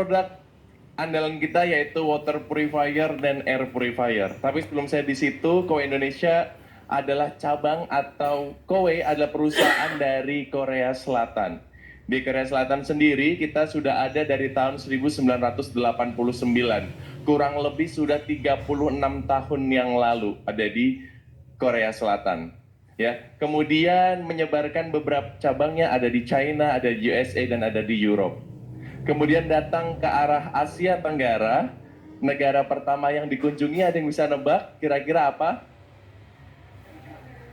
produk andalan kita yaitu water purifier dan air purifier. Tapi sebelum saya di situ, Kowe Indonesia adalah cabang atau Kowe adalah perusahaan dari Korea Selatan. Di Korea Selatan sendiri kita sudah ada dari tahun 1989. Kurang lebih sudah 36 tahun yang lalu ada di Korea Selatan. Ya, kemudian menyebarkan beberapa cabangnya ada di China, ada di USA dan ada di Europe. Kemudian datang ke arah Asia Tenggara, negara pertama yang dikunjungi ada yang bisa nebak kira-kira apa?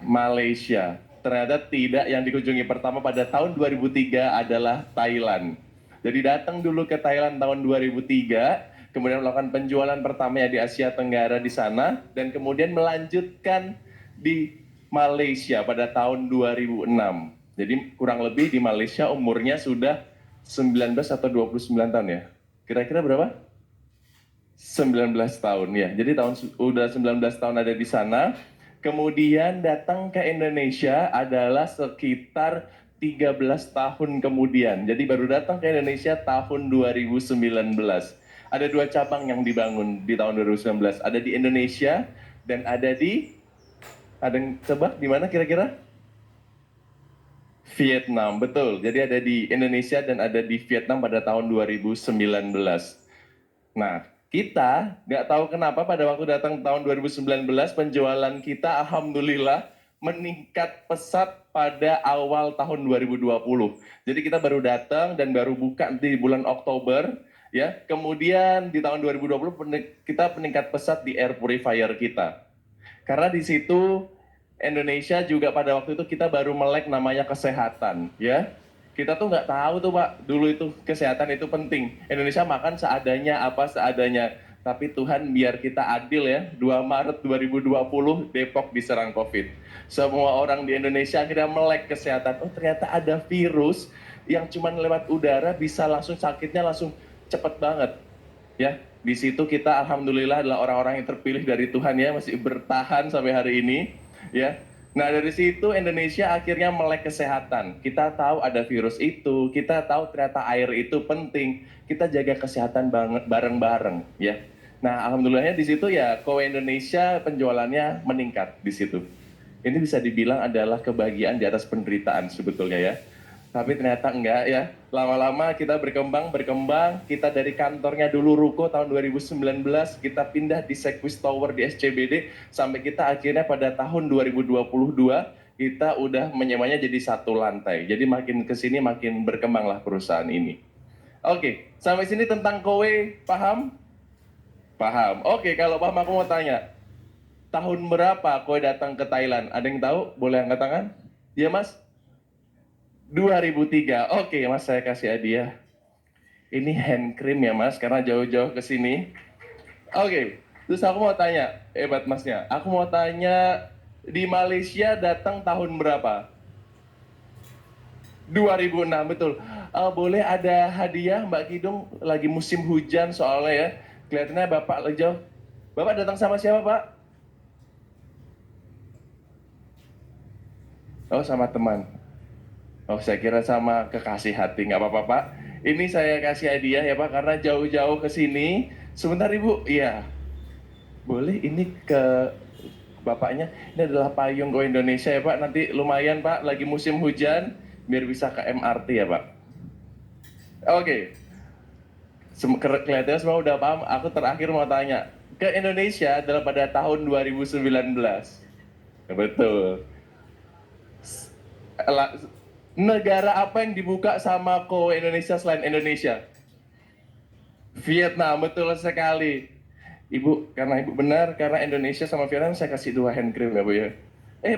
Malaysia. Ternyata tidak, yang dikunjungi pertama pada tahun 2003 adalah Thailand. Jadi datang dulu ke Thailand tahun 2003, kemudian melakukan penjualan pertamanya di Asia Tenggara di sana, dan kemudian melanjutkan di Malaysia pada tahun 2006. Jadi kurang lebih di Malaysia umurnya sudah 19 atau 29 tahun ya? Kira-kira berapa? 19 tahun ya. Jadi udah 19 tahun ada di sana. Kemudian datang ke Indonesia adalah sekitar 13 tahun kemudian. Jadi baru datang ke Indonesia tahun 2019. Ada dua cabang yang dibangun di tahun 2019. Ada di Indonesia dan ada yang tebak di mana kira-kira? Vietnam, betul. Jadi ada di Indonesia dan ada di Vietnam pada tahun 2019. Nah, kita nggak tahu kenapa pada waktu datang tahun 2019 penjualan kita alhamdulillah meningkat pesat pada awal tahun 2020. Jadi kita baru datang dan baru buka di bulan Oktober ya. Kemudian di tahun 2020 kita meningkat pesat di air purifier kita. Karena di situ Indonesia juga pada waktu itu kita baru melek namanya kesehatan ya. Kita tuh nggak tahu tuh Pak, dulu itu kesehatan itu penting. Indonesia makan seadanya, apa seadanya. Tapi Tuhan biar kita adil ya, 2 Maret 2020 Depok diserang COVID. Semua orang di Indonesia akhirnya melek kesehatan. Oh ternyata ada virus yang cuma lewat udara bisa langsung sakitnya langsung cepet banget. Ya, di situ kita alhamdulillah adalah orang-orang yang terpilih dari Tuhan ya, masih bertahan sampai hari ini. Ya, nah dari situ Indonesia akhirnya melek kesehatan. Kita tahu ada virus itu, kita tahu ternyata air itu penting. Kita jaga kesehatan banget bareng-bareng ya. Nah alhamdulillahnya di situ ya Kowe Indonesia penjualannya meningkat di situ. Ini bisa dibilang adalah kebahagiaan di atas penderitaan sebetulnya ya. Tapi ternyata enggak ya. Lama-lama kita berkembang, kita dari kantornya dulu Ruko tahun 2019, kita pindah di Sekwis Tower di SCBD, sampai kita akhirnya pada tahun 2022, kita udah menyemanya jadi satu lantai. Jadi makin kesini makin berkembanglah perusahaan ini. Oke, sampai sini tentang Kowe, paham? Paham. Oke, kalau paham aku mau tanya, tahun berapa Kowe datang ke Thailand? Ada yang tahu? Boleh angkat tangan? Iya mas? 2003. Oke, Mas, saya kasih hadiah. Ini hand cream ya, Mas, karena jauh-jauh ke sini. Oke, terus aku mau tanya, hebat Masnya. Aku mau tanya, di Malaysia datang tahun berapa? 2006, betul. Boleh ada hadiah, Mbak Kidung, lagi musim hujan soalnya ya. Kelihatannya Bapak lagi jauh. Bapak datang sama siapa, Pak? Oh, sama teman. Oh, saya kira sama kekasih hati, nggak apa-apa Pak. Ini saya kasih hadiah ya Pak, karena jauh-jauh ke sini. Sebentar Ibu, iya. Boleh ini ke Bapaknya. Ini adalah payung Go Indonesia ya Pak. Nanti lumayan Pak, lagi musim hujan, biar bisa ke MRT ya Pak. Oke. Kelihatannya semua udah paham. Aku terakhir mau tanya. Ke Indonesia adalah pada tahun 2019. Betul. Negara apa yang dibuka sama Kowe Indonesia selain Indonesia? Vietnam, betul sekali. Ibu, karena Ibu benar, karena Indonesia sama Vietnam saya kasih 2 hand cream ya Bu ya.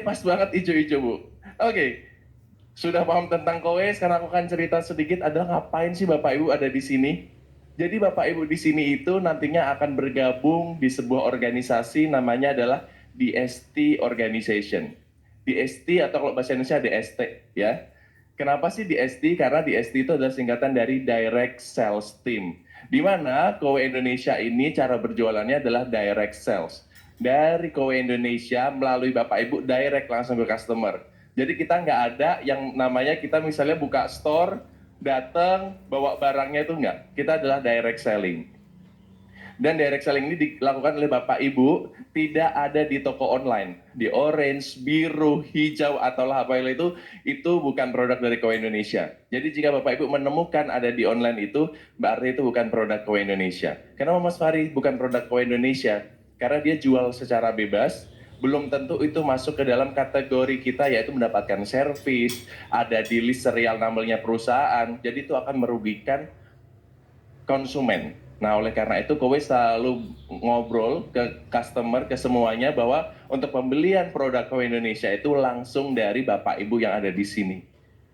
Pas banget hijau-hijau Bu. Oke, sudah paham tentang Kowe, sekarang aku akan cerita sedikit adalah ngapain sih Bapak Ibu ada di sini. Jadi Bapak Ibu di sini itu nantinya akan bergabung di sebuah organisasi namanya adalah DST Organization. DST atau kalau bahasa Indonesia DST ya. Kenapa sih DST? Karena DST itu adalah singkatan dari Direct Sales Team. Di mana Kowe Indonesia ini cara berjualannya adalah direct sales. Dari Kowe Indonesia melalui Bapak Ibu direct langsung ke customer. Jadi kita nggak ada yang namanya kita misalnya buka store, datang bawa barangnya itu enggak. Kita adalah direct selling. Dan direct selling ini dilakukan oleh Bapak Ibu, tidak ada di toko online. Di orange, biru, hijau, atau apa itu bukan produk dari Kowe Indonesia. Jadi jika Bapak Ibu menemukan ada di online itu, berarti itu bukan produk Kowe Indonesia. Kenapa Mas Fahri bukan produk Kowe Indonesia? Karena dia jual secara bebas, belum tentu itu masuk ke dalam kategori kita, yaitu mendapatkan servis, ada di list serial number-nya perusahaan, jadi itu akan merugikan konsumen. Nah, oleh karena itu Kowe selalu ngobrol ke customer, ke semuanya, bahwa untuk pembelian produk Kowe Indonesia itu langsung dari Bapak Ibu yang ada di sini.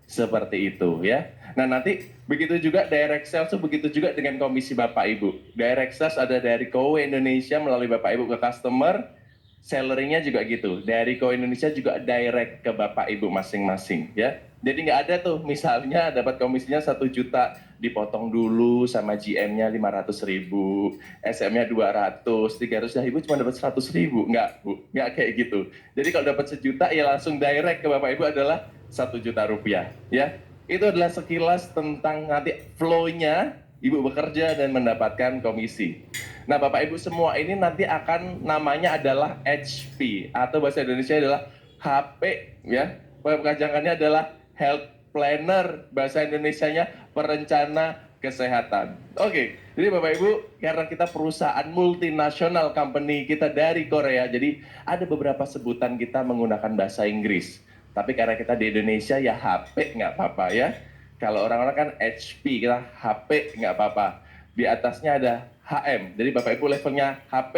Seperti itu ya. Nah, nanti begitu juga direct sales, begitu juga dengan komisi Bapak Ibu. Direct sales ada dari Kowe Indonesia melalui Bapak Ibu ke customer, salary-nya juga gitu. Dari Kowe Indonesia juga direct ke Bapak Ibu masing-masing ya. Jadi nggak ada tuh misalnya dapat komisinya 1 juta, dipotong dulu sama GM-nya 500.000, SM-nya 200, 300, ya Ibu cuma dapat 100.000. Nggak Bu, nggak kayak gitu. Jadi kalau dapat 1 juta ya langsung direct ke Bapak Ibu adalah 1 juta rupiah ya. Itu adalah sekilas tentang nanti flow-nya Ibu bekerja dan mendapatkan komisi. Nah, Bapak Ibu semua ini nanti akan namanya adalah HP atau bahasa Indonesia adalah HP ya. Pengajangannya adalah Health Planner, bahasa Indonesianya perencana kesehatan. Oke, jadi Bapak Ibu, karena kita perusahaan multinasional company, kita dari Korea, jadi ada beberapa sebutan kita menggunakan bahasa Inggris. Tapi karena kita di Indonesia ya HP nggak apa-apa ya. Kalau orang-orang kan HP, kita HP nggak apa-apa. Di atasnya ada HM. Jadi Bapak Ibu levelnya HP,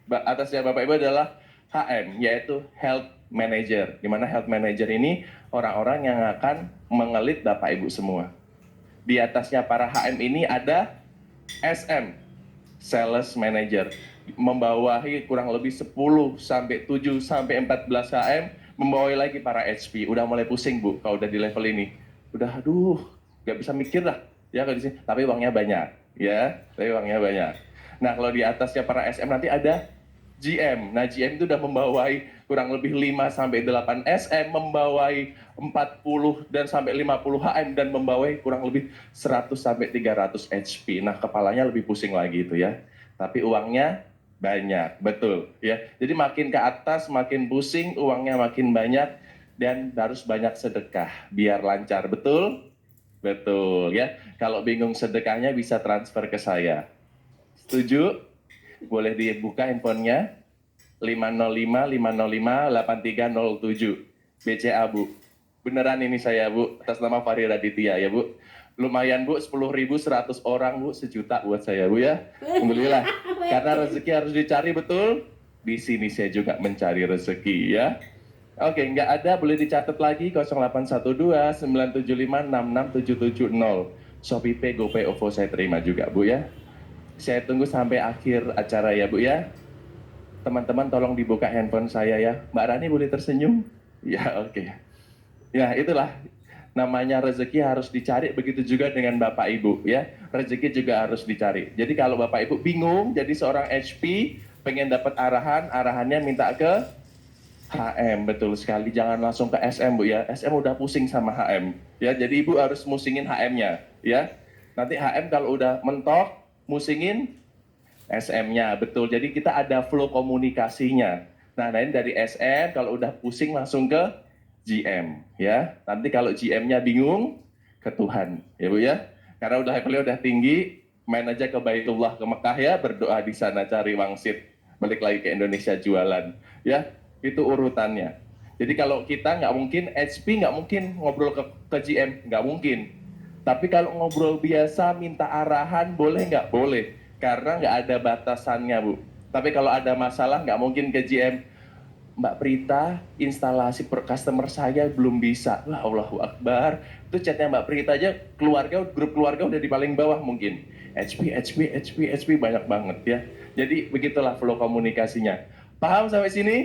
atasnya Bapak Ibu adalah HM, yaitu Health Manager. Di mana Health Manager ini orang-orang yang akan mengelit Bapak Ibu semua. Di atasnya para HM ini ada SM, Sales Manager. Membawahi kurang lebih 10 sampai 7 sampai 14 HM, membawahi lagi para HP. Udah mulai pusing Bu kalau udah di level ini. Udah aduh, nggak bisa mikir lah ya kalau di sini. Tapi uangnya banyak ya, tapi uangnya banyak. Nah, kalau di atasnya para SM nanti ada GM. Nah, GM itu udah membawahi kurang lebih 5 sampai 8 SM, membawahi 40 dan sampai 50 HM, dan membawahi kurang lebih 100 sampai 300 HP. Nah, kepalanya lebih pusing lagi itu ya. Tapi uangnya banyak, betul ya. Jadi makin ke atas makin pusing, uangnya makin banyak, dan harus banyak sedekah biar lancar, betul? Betul ya. Kalau bingung sedekahnya bisa transfer ke saya. Setuju? Boleh dibuka handphonenya 505 505 8307 BCA Bu. Beneran ini saya Bu, atas nama Fahri Raditya ya Bu. Lumayan Bu, 10.000 100 orang Bu, 1 juta buat saya Bu ya. Alhamdulillah. Karena rezeki harus dicari, betul. Di sini saya juga mencari rezeki ya. Oke, nggak ada, boleh dicatat lagi 0812 975 66770. Shopee Pay, GoPay, OVO saya terima juga Bu ya. Saya tunggu sampai akhir acara ya Bu ya. Teman-teman tolong dibuka handphone saya ya. Mbak Rani boleh tersenyum? Ya oke. Ya itulah, namanya rezeki harus dicari, begitu juga dengan Bapak Ibu ya. Rezeki juga harus dicari. Jadi kalau Bapak Ibu bingung jadi seorang HP, pengen dapat arahan, arahannya minta ke HM, betul sekali. Jangan langsung ke SM Bu ya. SM udah pusing sama HM ya. Jadi Ibu harus musingin HM-nya ya. Nanti HM kalau udah mentok, musingin SM-nya, betul. Jadi kita ada flow komunikasinya. Nah, ini dari SM kalau udah pusing langsung ke GM ya. Nanti kalau GM-nya bingung, ke Tuhan ya Bu ya. Karena udah levelnya udah tinggi, main aja ke Baitullah, ke Mekah ya, berdoa di sana cari wangsit, balik lagi ke Indonesia jualan ya. Itu urutannya. Jadi kalau kita nggak mungkin, HP nggak mungkin ngobrol ke GM, nggak mungkin. Tapi kalau ngobrol biasa minta arahan boleh nggak? Boleh, karena nggak ada batasannya Bu. Tapi kalau ada masalah nggak mungkin ke GM, Mbak Prita, instalasi per customer saya belum bisa. Lah Allahu Akbar, itu chatnya Mbak Prita aja, keluarga, grup keluarga udah di paling bawah mungkin. HP banyak banget ya. Jadi begitulah flow komunikasinya. Paham sampai sini?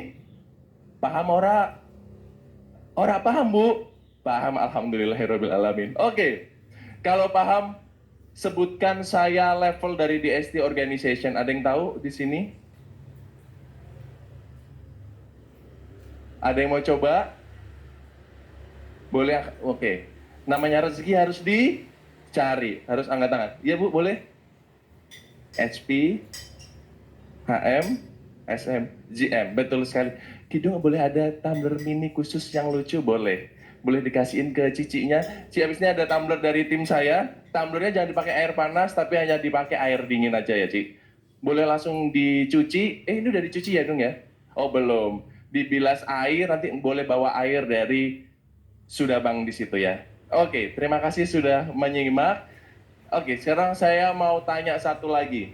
Paham ora? Ora paham Bu? Paham, alhamdulillahirabbil alamin. Oke. Kalau paham, sebutkan saya level dari DST Organization. Ada yang tahu di sini? Ada yang mau coba? Boleh? Oke. Namanya rezeki harus di Cari, harus angkat tangan. Iya Bu, boleh? HP, HM, SM, GM, betul sekali. Kidung boleh ada tumbler mini khusus yang lucu, boleh. Boleh dikasihin ke cicinya. Ci, abis ini ada tumbler dari tim saya. Tumblernya jangan dipakai air panas, tapi hanya dipakai air dingin aja ya, Ci. Boleh langsung dicuci. Ini udah dicuci ya, Dung ya? Oh, belum. Dibilas air, nanti boleh bawa air dari Sudabang di situ ya. Oke, terima kasih sudah menyimak. Oke, sekarang saya mau tanya satu lagi.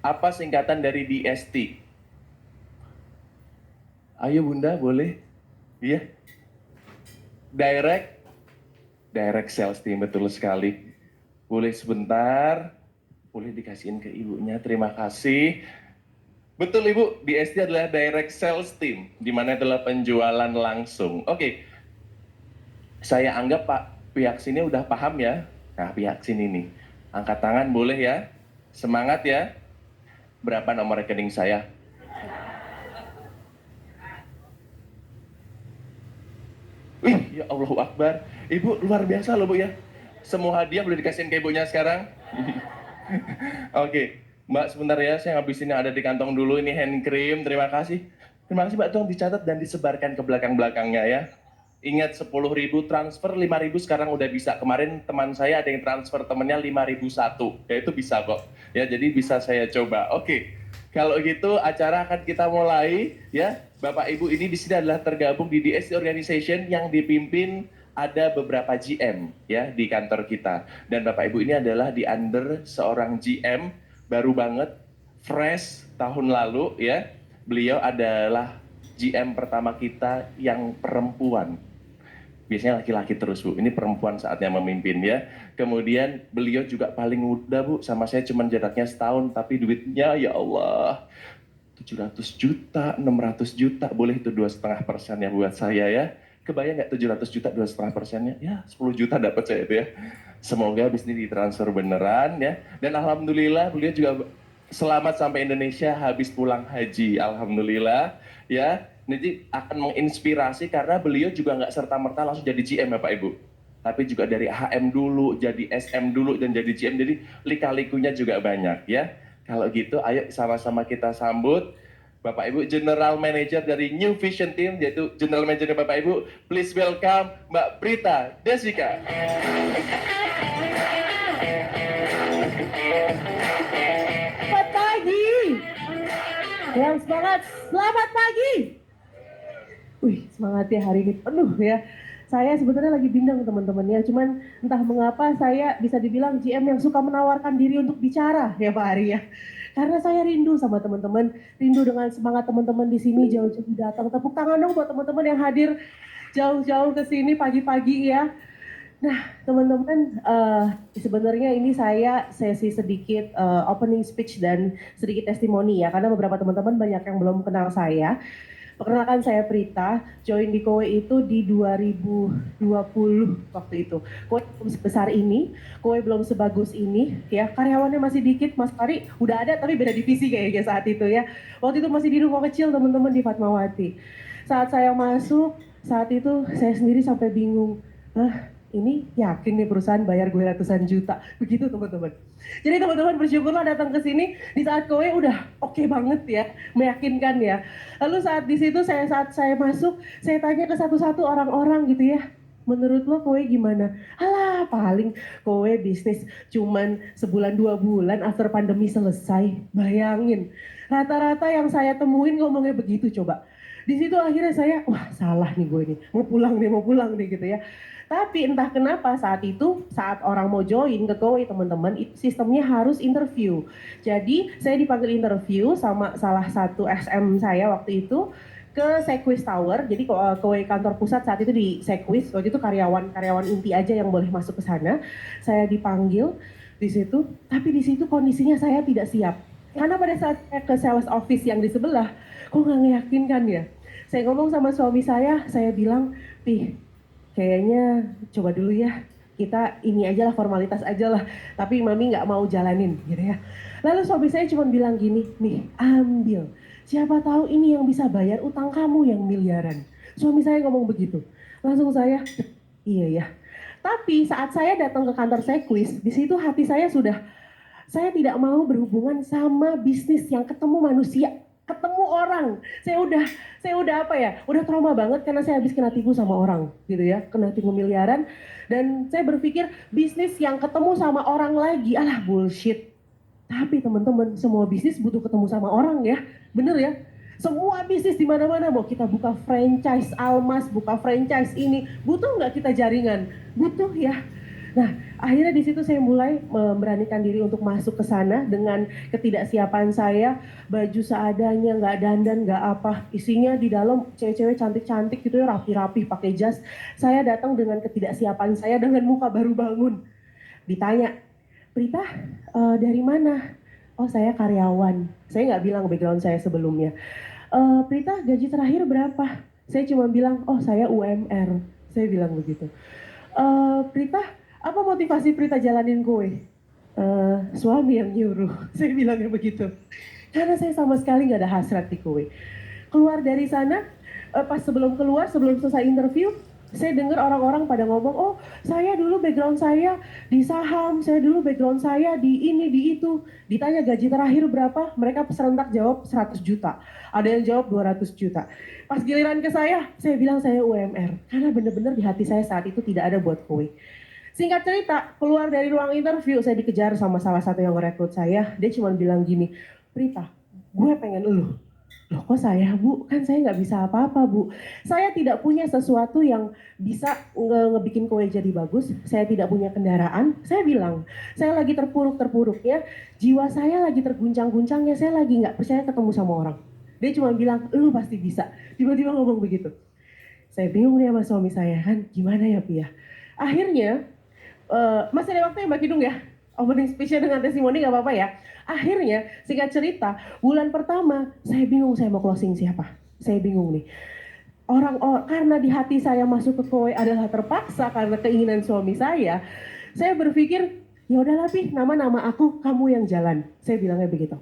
Apa singkatan dari DST? Ayo Bunda, boleh? Iya. Direct Sales Team, betul sekali. Boleh sebentar, boleh dikasihin ke ibunya, terima kasih. Betul Ibu, DST adalah Direct Sales Team, di mana adalah penjualan langsung. Oke, saya anggap Pak pihak sini udah paham ya. Nah, pihak sini nih, angkat tangan boleh ya? Semangat ya. Berapa nomor rekening saya? Wih, ya Allahu Akbar. Ibu luar biasa loh Bu ya. Semua hadiah boleh dikasihin ke ibunya sekarang. Oke, Mbak sebentar ya, saya ngabisin yang ada di kantong dulu. Ini hand cream, terima kasih. Terima kasih Mbak, tolong dicatat dan disebarkan ke belakang-belakangnya ya. Ingat 10.000 transfer, 5.000 sekarang udah bisa. Kemarin teman saya ada yang transfer temennya 5.001, ya itu bisa kok. Ya jadi bisa saya coba. Oke, kalau gitu acara akan kita mulai ya. Bapak Ibu ini di sini adalah tergabung di DST Organization yang dipimpin ada beberapa GM ya di kantor kita. Dan Bapak Ibu ini adalah di under seorang GM baru banget, fresh tahun lalu ya. Beliau adalah GM pertama kita yang perempuan. Biasanya laki-laki terus Bu, ini perempuan saatnya memimpin ya. Kemudian beliau juga paling muda Bu, sama saya cuma jaraknya setahun, tapi duitnya ya Allah 700 juta, 600 juta, boleh itu 2,5% ya buat saya ya. Kebayang nggak 700 juta 2,5%-nya? Ya 10 juta dapat saya itu ya. Semoga habis ini ditransfer beneran ya. Dan alhamdulillah beliau juga selamat sampai Indonesia habis pulang haji. Alhamdulillah ya. Nanti akan menginspirasi karena beliau juga nggak serta-merta langsung jadi GM ya Pak Ibu. Tapi juga dari HM dulu, jadi SM dulu, dan jadi GM. Jadi lika-likunya juga banyak ya. Kalau gitu, ayo sama-sama kita sambut Bapak Ibu General Manager dari New Vision Team, yaitu General Manager Bapak Ibu. Please welcome Mbak Prita Desika. Selamat pagi. Yang semangat, selamat pagi. Wih, semangatnya hari ini penuh ya. Saya sebetulnya lagi bindeng teman-teman ya, cuman entah mengapa saya bisa dibilang GM yang suka menawarkan diri untuk bicara ya Pak Ari ya. Karena saya rindu sama teman-teman, rindu dengan semangat teman-teman di sini jauh-jauh datang. Tepuk tangan dong buat teman-teman yang hadir jauh-jauh ke sini pagi-pagi ya. Nah, teman-teman, sebenarnya ini saya sesi sedikit opening speech dan sedikit testimoni ya, karena beberapa teman-teman banyak yang belum kenal saya. Perkenalkan saya Prita, join di Kowe itu di 2020 waktu itu. Kowe belum sebesar ini, Kowe belum sebagus ini, ya karyawannya masih dikit, Mas Pari udah ada tapi beda divisi kayaknya saat itu ya. Waktu itu masih di ruko kecil teman-teman di Fatmawati. Saat saya masuk, saat itu saya sendiri sampai bingung, ini yakin nih perusahaan bayar gue ratusan juta, begitu teman-teman. Jadi teman-teman bersyukurlah datang ke sini di saat Kowe udah oke banget ya, meyakinkan ya. Lalu saat di situ saat saya masuk, saya tanya ke satu-satu orang-orang gitu ya, menurut lo Kowe gimana? Alah paling Kowe bisnis cuman sebulan 2 bulan after pandemi selesai, bayangin. Rata-rata yang saya temuin ngomongnya begitu coba. Di situ akhirnya saya, wah salah nih gue nih, mau pulang nih gitu ya. Tapi entah kenapa saat itu, saat orang mau join ke Kowe teman-teman, sistemnya harus interview. Jadi saya dipanggil interview sama salah satu SM saya waktu itu ke Sequis Tower. Jadi Kowe kantor pusat saat itu di Sequis, waktu itu karyawan inti aja yang boleh masuk ke sana. Saya dipanggil di situ, tapi di situ kondisinya saya tidak siap. Karena pada saat saya ke sales office yang di sebelah, kok nggak meyakinkan ya. Saya ngomong sama suami saya bilang, Pih, kayaknya coba dulu ya, kita ini aja lah, formalitas aja lah, tapi mami nggak mau jalanin gitu ya. Lalu suami saya cuma bilang gini, nih ambil, siapa tahu ini yang bisa bayar utang kamu yang miliaran. Suami saya ngomong begitu, langsung saya, iya ya. Tapi saat saya datang ke kantor Sequis, di situ hati saya saya tidak mau berhubungan sama bisnis yang ketemu manusia, ketemu orang. Saya udah apa ya? Udah trauma banget karena saya habis kena tipu sama orang, gitu ya, kena tipu miliaran. Dan saya berpikir bisnis yang ketemu sama orang lagi, alah bullshit. Tapi teman-teman, semua bisnis butuh ketemu sama orang ya, bener ya? Semua bisnis di mana-mana, mau kita buka franchise Almas, buka franchise ini, butuh nggak kita jaringan? Butuh ya. Nah, akhirnya di situ saya mulai memberanikan diri untuk masuk ke sana dengan ketidaksiapan saya, baju seadanya, nggak dandan, nggak apa, isinya di dalam cewek-cewek cantik-cantik gitu ya, rapi-rapi pakai jas. Saya datang dengan ketidaksiapan saya dengan muka baru bangun. Ditanya, Prita, dari mana? Oh, saya karyawan. Saya nggak bilang background saya sebelumnya. Prita, gaji terakhir berapa? Saya cuma bilang, oh saya UMR. Saya bilang begitu. Prita, apa motivasi Prita jalanin kue? Suami yang nyuruh. Saya bilangnya begitu. Karena saya sama sekali nggak ada hasrat di kue. Keluar dari sana, pas sebelum selesai interview, saya dengar orang-orang pada ngomong, oh saya dulu background saya di saham, saya dulu background saya di ini, di itu. Ditanya gaji terakhir berapa, mereka serentak jawab 100 juta. Ada yang jawab 200 juta. Pas giliran ke saya bilang saya UMR. Karena benar-benar di hati saya saat itu tidak ada buat kue. Singkat cerita, keluar dari ruang interview, saya dikejar sama salah satu yang merekrut saya. Dia cuma bilang gini, Prita, gue pengen lu. Loh kok saya Bu? Kan saya nggak bisa apa-apa Bu. Saya tidak punya sesuatu yang bisa ngebikin kue jadi bagus. Saya tidak punya kendaraan. Saya bilang, saya lagi terpuruk-terpuruknya. Jiwa saya lagi terguncang-guncangnya. Saya lagi nggak percaya ketemu sama orang. Dia cuma bilang, lu pasti bisa. Tiba-tiba ngomong begitu. Saya bingung nih sama suami saya kan, gimana ya Pia? Akhirnya, masih ada waktu ya Mbak Kidung ya? Opening speech-nya dengan testimoni nggak apa-apa ya? Akhirnya, singkat cerita, bulan pertama saya bingung saya mau closing siapa. Saya bingung nih. Karena di hati saya masuk ke kowe adalah terpaksa karena keinginan suami saya berpikir, ya udahlah Pi, nama aku, kamu yang jalan. Saya bilangnya begitu.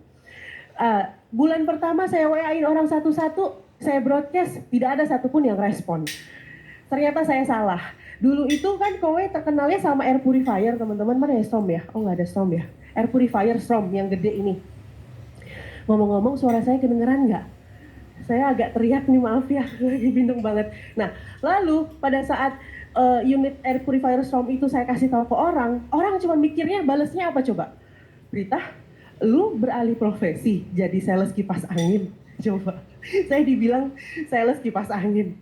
Bulan pertama saya WA-in orang satu-satu, saya broadcast, tidak ada satupun yang respon. Ternyata saya salah. Dulu itu kan kowe terkenalnya sama air purifier, teman-teman. Mana ya Strom ya? Oh nggak ada Strom ya. Air purifier Strom yang gede ini. Ngomong-ngomong suara saya kedengeran nggak? Saya agak teriak nih, maaf ya, lagi bindeng banget. Nah, lalu pada saat unit air purifier Strom itu saya kasih tahu ke orang cuma mikirnya balesnya apa coba? Prita, lu beralih profesi jadi sales kipas angin. Coba, saya dibilang sales kipas angin.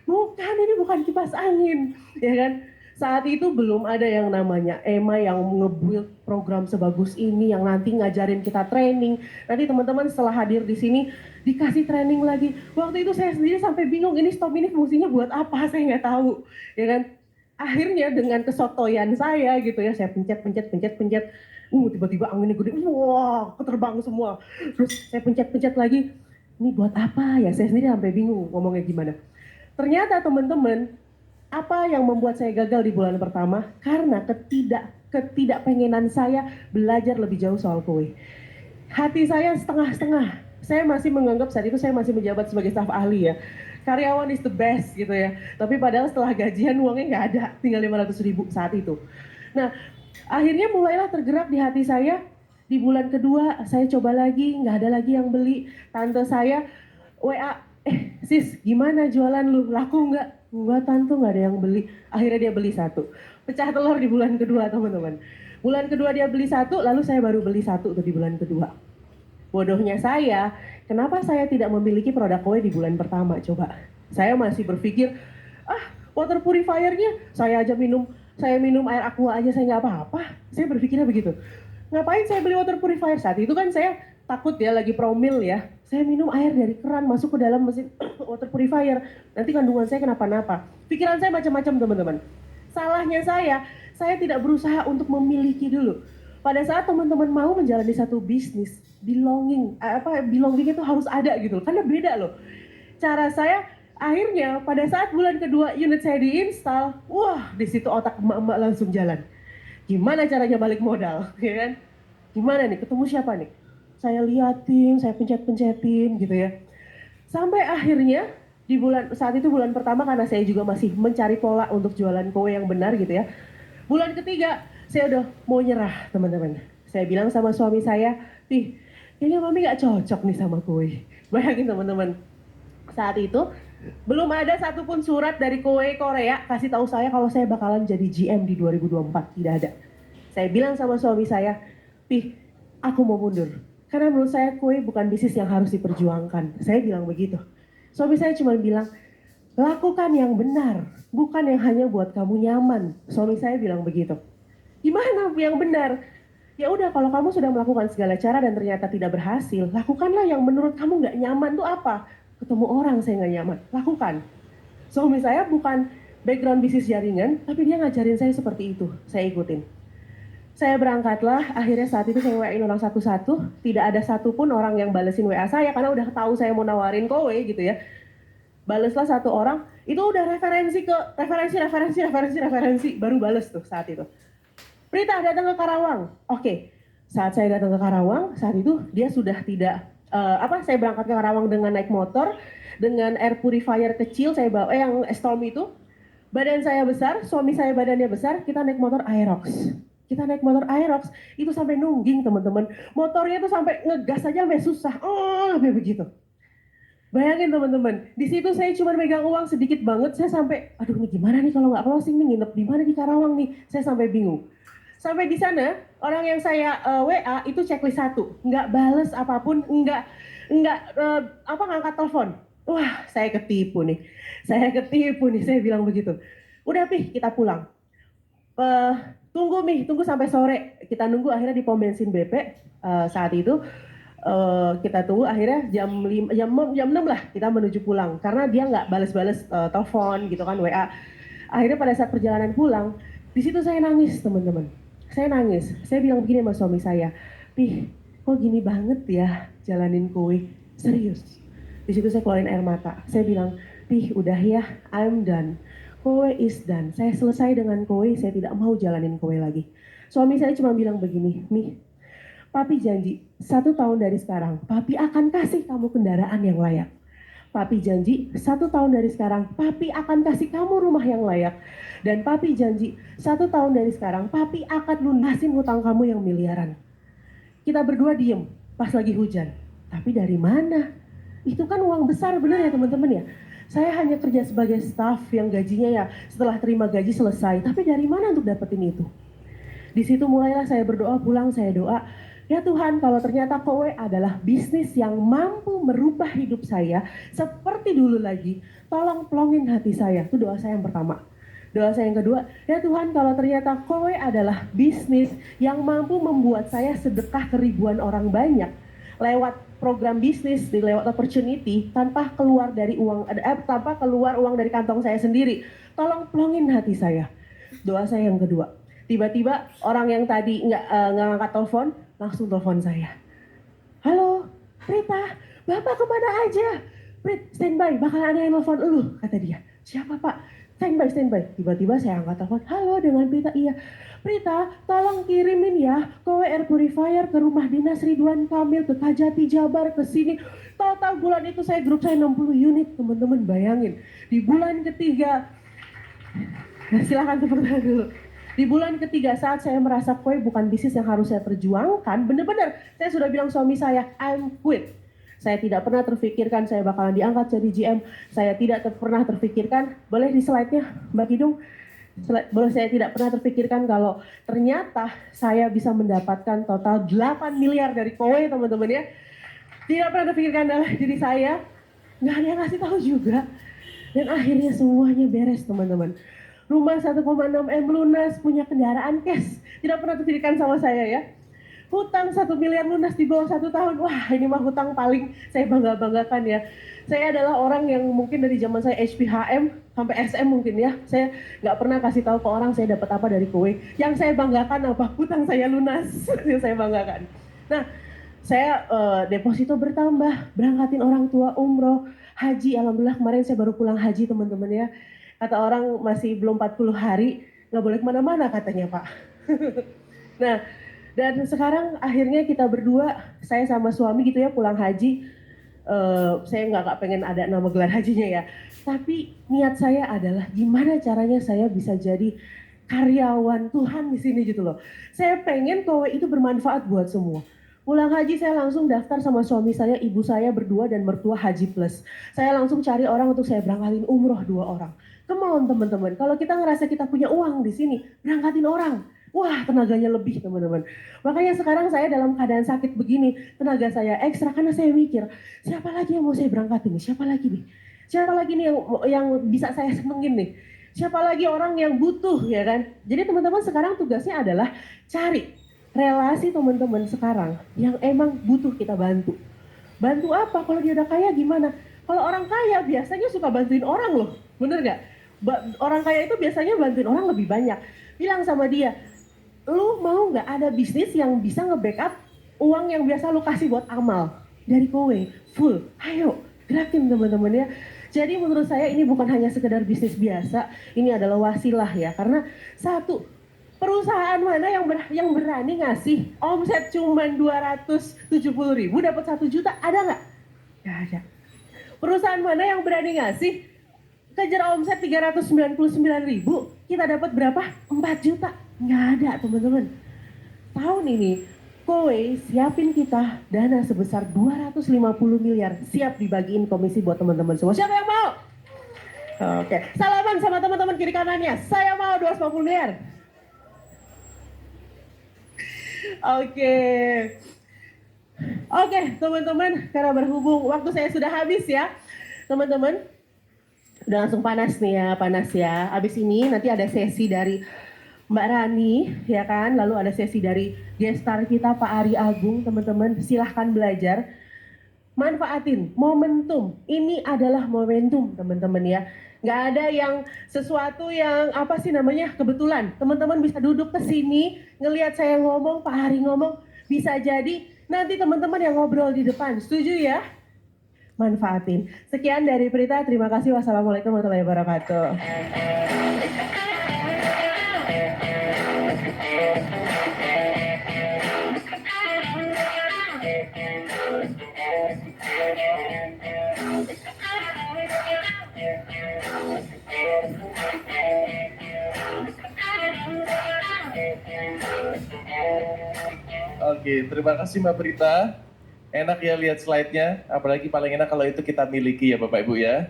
Bukan, ini bukan kipas angin, ya kan? Saat itu belum ada yang namanya EMA yang nge-build program sebagus ini, yang nanti ngajarin kita training. Nanti teman-teman setelah hadir di sini dikasih training lagi. Waktu itu saya sendiri sampai bingung, ini stop ini fungsinya buat apa, saya nggak tahu, ya kan? Akhirnya dengan kesotoyan saya gitu ya, saya pencet, tiba-tiba anginnya gede, wah, keterbang semua. Terus saya pencet lagi, ini buat apa ya? Saya sendiri sampai bingung ngomongnya gimana. Ternyata teman-teman, apa yang membuat saya gagal di bulan pertama? Karena ketidakpengenan saya belajar lebih jauh soal kue. Hati saya setengah-setengah. Saya masih menganggap saat itu saya masih menjabat sebagai staf ahli ya. Karyawan is the best gitu ya. Tapi padahal setelah gajian uangnya nggak ada, tinggal 500.000 saat itu. Nah, akhirnya mulailah tergerak di hati saya. Di bulan kedua saya coba lagi, nggak ada lagi yang beli. Tante saya WA, sis gimana jualan lu, laku nggak? Enggak tante, nggak ada yang beli. Akhirnya dia beli satu, pecah telur di bulan kedua teman-teman. Bulan kedua dia beli satu, lalu saya baru beli satu tuh di bulan kedua. Bodohnya saya, kenapa saya tidak memiliki produk kue di bulan pertama coba? Saya masih berpikir, water purifiernya saya minum air aqua aja saya nggak apa-apa. Saya berpikirnya begitu. Ngapain saya beli water purifier? Saat itu kan saya takut ya, lagi promil ya. Saya minum air dari keran masuk ke dalam mesin water purifier. Nanti kandungan saya kenapa-napa. Pikiran saya macam-macam teman-teman. Salahnya saya tidak berusaha untuk memiliki dulu. Pada saat teman-teman mau menjalani satu bisnis, belonging itu harus ada gitu. Karena beda loh. Cara saya akhirnya pada saat bulan kedua unit saya diinstal, wah di situ otak emak-emak langsung jalan. Gimana caranya balik modal, ya kan? Gimana nih, ketemu siapa nih? Saya liatin, saya pencet-pencetin gitu ya. Sampai akhirnya saat itu bulan pertama karena saya juga masih mencari pola untuk jualan kue yang benar gitu ya. Bulan ketiga saya udah mau nyerah teman-teman. Saya bilang sama suami saya, "Ih, kayaknya mami gak cocok nih sama kue." Bayangin teman-teman, saat itu belum ada satupun surat dari kue Korea kasih tahu saya kalau saya bakalan jadi GM di 2024, tidak ada. Saya bilang sama suami saya, "Pih, aku mau mundur. Karena menurut saya kue bukan bisnis yang harus diperjuangkan." Saya bilang begitu. Suami saya cuma bilang, "Lakukan yang benar, bukan yang hanya buat kamu nyaman." Suami saya bilang begitu. Gimana yang benar? Ya udah, kalau kamu sudah melakukan segala cara dan ternyata tidak berhasil, lakukanlah yang menurut kamu nggak nyaman tuh apa? Ketemu orang saya nggak nyaman, lakukan. Suami saya bukan background bisnis jaringan, tapi dia ngajarin saya seperti itu, saya ikutin. Saya berangkatlah, akhirnya saat itu saya WA-in orang satu-satu, tidak ada satupun orang yang balesin WA saya karena udah tahu saya mau nawarin kowe gitu ya. Baleslah satu orang, itu udah referensi, baru bales tuh saat itu. Prita datang ke Karawang. Oke, saat saya datang ke Karawang, saat itu dia sudah tidak, saya berangkat ke Karawang dengan naik motor, dengan air purifier kecil, saya bawa yang Storm itu. Badan saya besar, suami saya badannya besar, kita naik motor Aerox. Kita naik motor Aerox, itu sampai nungging teman-teman. Motornya itu sampai ngegas aja sampai susah, sampai begitu. Bayangin teman-teman, di situ saya cuma megang uang sedikit banget, saya sampai, aduh ini gimana nih kalau nggak closing nih, nginep di mana di Karawang nih, saya sampai bingung. Sampai di sana, orang yang saya WA itu checklist satu, nggak bales apapun, ngangkat telepon. Wah, saya ketipu nih, saya bilang begitu. Udah Pih, kita pulang. Tunggu sampai sore, kita nunggu akhirnya di pom bensin BP saat itu. Kita tunggu akhirnya jam 6 lah kita menuju pulang karena dia nggak balas-balas telepon gitu kan WA. Akhirnya pada saat perjalanan pulang di situ saya nangis teman-teman, saya bilang begini sama suami saya, "Pih, kok gini banget ya jalanin kue, serius." Di situ saya keluarin air mata, saya bilang, "Pih, udah ya, I'm done, kue is done, saya selesai dengan kue, saya tidak mau jalanin kue lagi." Suami saya cuma bilang begini, "Mih, Papi janji, 1 tahun dari sekarang, Papi akan kasih kamu kendaraan yang layak. Papi janji, 1 tahun dari sekarang, Papi akan kasih kamu rumah yang layak. Dan Papi janji, 1 tahun dari sekarang, Papi akan lunasin hutang kamu yang miliaran." Kita berdua diem pas lagi hujan. Tapi dari mana? Itu kan uang besar bener ya teman-teman ya. Saya hanya kerja sebagai staff yang gajinya ya setelah terima gaji selesai. Tapi dari mana untuk dapetin itu? Di situ mulailah saya berdoa, pulang saya doa, "Ya Tuhan, kalau ternyata kowe adalah bisnis yang mampu merubah hidup saya seperti dulu lagi, tolong plongin hati saya." Itu doa saya yang pertama. Doa saya yang kedua, "Ya Tuhan, kalau ternyata kowe adalah bisnis yang mampu membuat saya sedekah ke ribuan orang banyak lewat program bisnis, lewat opportunity, tanpa keluar uang dari kantong saya sendiri, tolong plongin hati saya." Doa saya yang kedua. Tiba-tiba orang yang tadi nggak ngangkat telepon, langsung telepon saya. "Halo, Prita, Bapak kemana aja? Prit, standby, bakal ada yang telepon lu," kata dia. "Siapa Pak?" Standby. Tiba-tiba saya angkat telepon, "Halo, dengan Prita." "Iya." "Prita, tolong kirimin ya kowe air purifier ke rumah dinas Ridwan Kamil, ke Kajati Jabar, ke sini." Total bulan itu grup saya 60 unit, teman-teman bayangin. Di bulan ketiga, silahkan tepuk tangan dulu. Di bulan ketiga saat saya merasa kue bukan bisnis yang harus saya perjuangkan, benar-benar saya sudah bilang suami saya, "I'm quit." Saya tidak pernah terfikirkan saya bakalan diangkat jadi GM. Saya tidak pernah terfikirkan, boleh di slide-nya Mbak Kidung? Saya tidak pernah terfikirkan kalau ternyata saya bisa mendapatkan total 8 miliar dari kowe teman-teman ya. Tidak pernah terfikirkan dalam diri saya, nggak ada yang ngasih tahu juga. Dan akhirnya semuanya beres teman-teman. Rumah 1,6 M lunas, punya kendaraan cash, tidak pernah terfikirkan sama saya ya. Hutang 1 miliar lunas di bawah 1 tahun, wah ini mah hutang paling saya bangga-banggakan ya. Saya adalah orang yang mungkin dari zaman saya HPHM sampai SM mungkin ya, saya nggak pernah kasih tahu ke orang saya dapat apa dari kue. Yang saya banggakan apa? Hutang saya lunas, yang saya banggakan. Nah, saya deposito bertambah, berangkatin orang tua umroh, haji, alhamdulillah kemarin saya baru pulang haji teman-teman ya. Kata orang masih belum 40 hari, nggak boleh kemana-mana katanya Pak. Nah, dan sekarang akhirnya kita berdua, saya sama suami gitu ya pulang haji. saya nggak pengen ada nama gelar hajinya ya. Tapi niat saya adalah gimana caranya saya bisa jadi karyawan Tuhan di sini gitu loh. Saya pengen kowe itu bermanfaat buat semua. Pulang haji saya langsung daftar sama suami saya, ibu saya berdua dan mertua Haji Plus. Saya langsung cari orang untuk saya berangkatin umroh 2 orang. Come on teman-teman, kalau kita ngerasa kita punya uang di sini, berangkatin orang. Wah tenaganya lebih teman-teman. Makanya sekarang saya dalam keadaan sakit begini, tenaga saya ekstra karena saya mikir, siapa lagi yang mau saya berangkatin nih? Siapa lagi nih? Siapa lagi nih yang bisa saya senengin nih? Siapa lagi orang yang butuh ya kan? Jadi teman-teman sekarang tugasnya adalah cari relasi teman-teman sekarang yang emang butuh kita bantu. Bantu apa? Kalau dia udah kaya gimana? Kalau orang kaya biasanya suka bantuin orang loh, bener gak? Orang kaya itu biasanya bantuin orang lebih banyak. Bilang sama dia, lu mau nggak ada bisnis yang bisa nge-backup uang yang biasa lu kasih buat amal dari kowe full, ayo gerakin teman-teman ya. Jadi menurut saya ini bukan hanya sekedar bisnis biasa, ini adalah wasilah ya, karena satu, perusahaan mana yang berani ngasih omset cuma 270.000 dapat 1 juta, ada nggak? Nggak ada. Perusahaan mana yang berani ngasih kejar omset 399.000 kita dapat berapa? 4 juta. Nggak ada teman-teman. Tahun ini kowe siapin kita dana sebesar 250 miliar siap dibagiin komisi buat teman-teman semua. Siapa yang mau? Oke, salaman sama teman-teman kiri kanannya. Saya mau 250 miliar. Oke. Oke, teman-teman, karena berhubung waktu saya sudah habis ya. Teman-teman, udah langsung panas nih ya, panas ya. Abis ini nanti ada sesi dari Mbak Rani, ya kan? Lalu ada sesi dari gestar kita Pak Ari Agung, teman-teman. Silahkan belajar. Manfaatin momentum. Ini adalah momentum, teman-teman ya. Nggak ada yang sesuatu yang apa sih namanya kebetulan. Teman-teman bisa duduk ke sini, ngelihat saya ngomong, Pak Ari ngomong, bisa jadi nanti teman-teman yang ngobrol di depan. Setuju ya? Manfaatin. Sekian dari Prita. Terima kasih. Wassalamualaikum warahmatullahi wabarakatuh. Oke, terima kasih Mbak Prita. Enak ya lihat slide-nya, apalagi paling enak kalau itu kita miliki ya Bapak Ibu ya.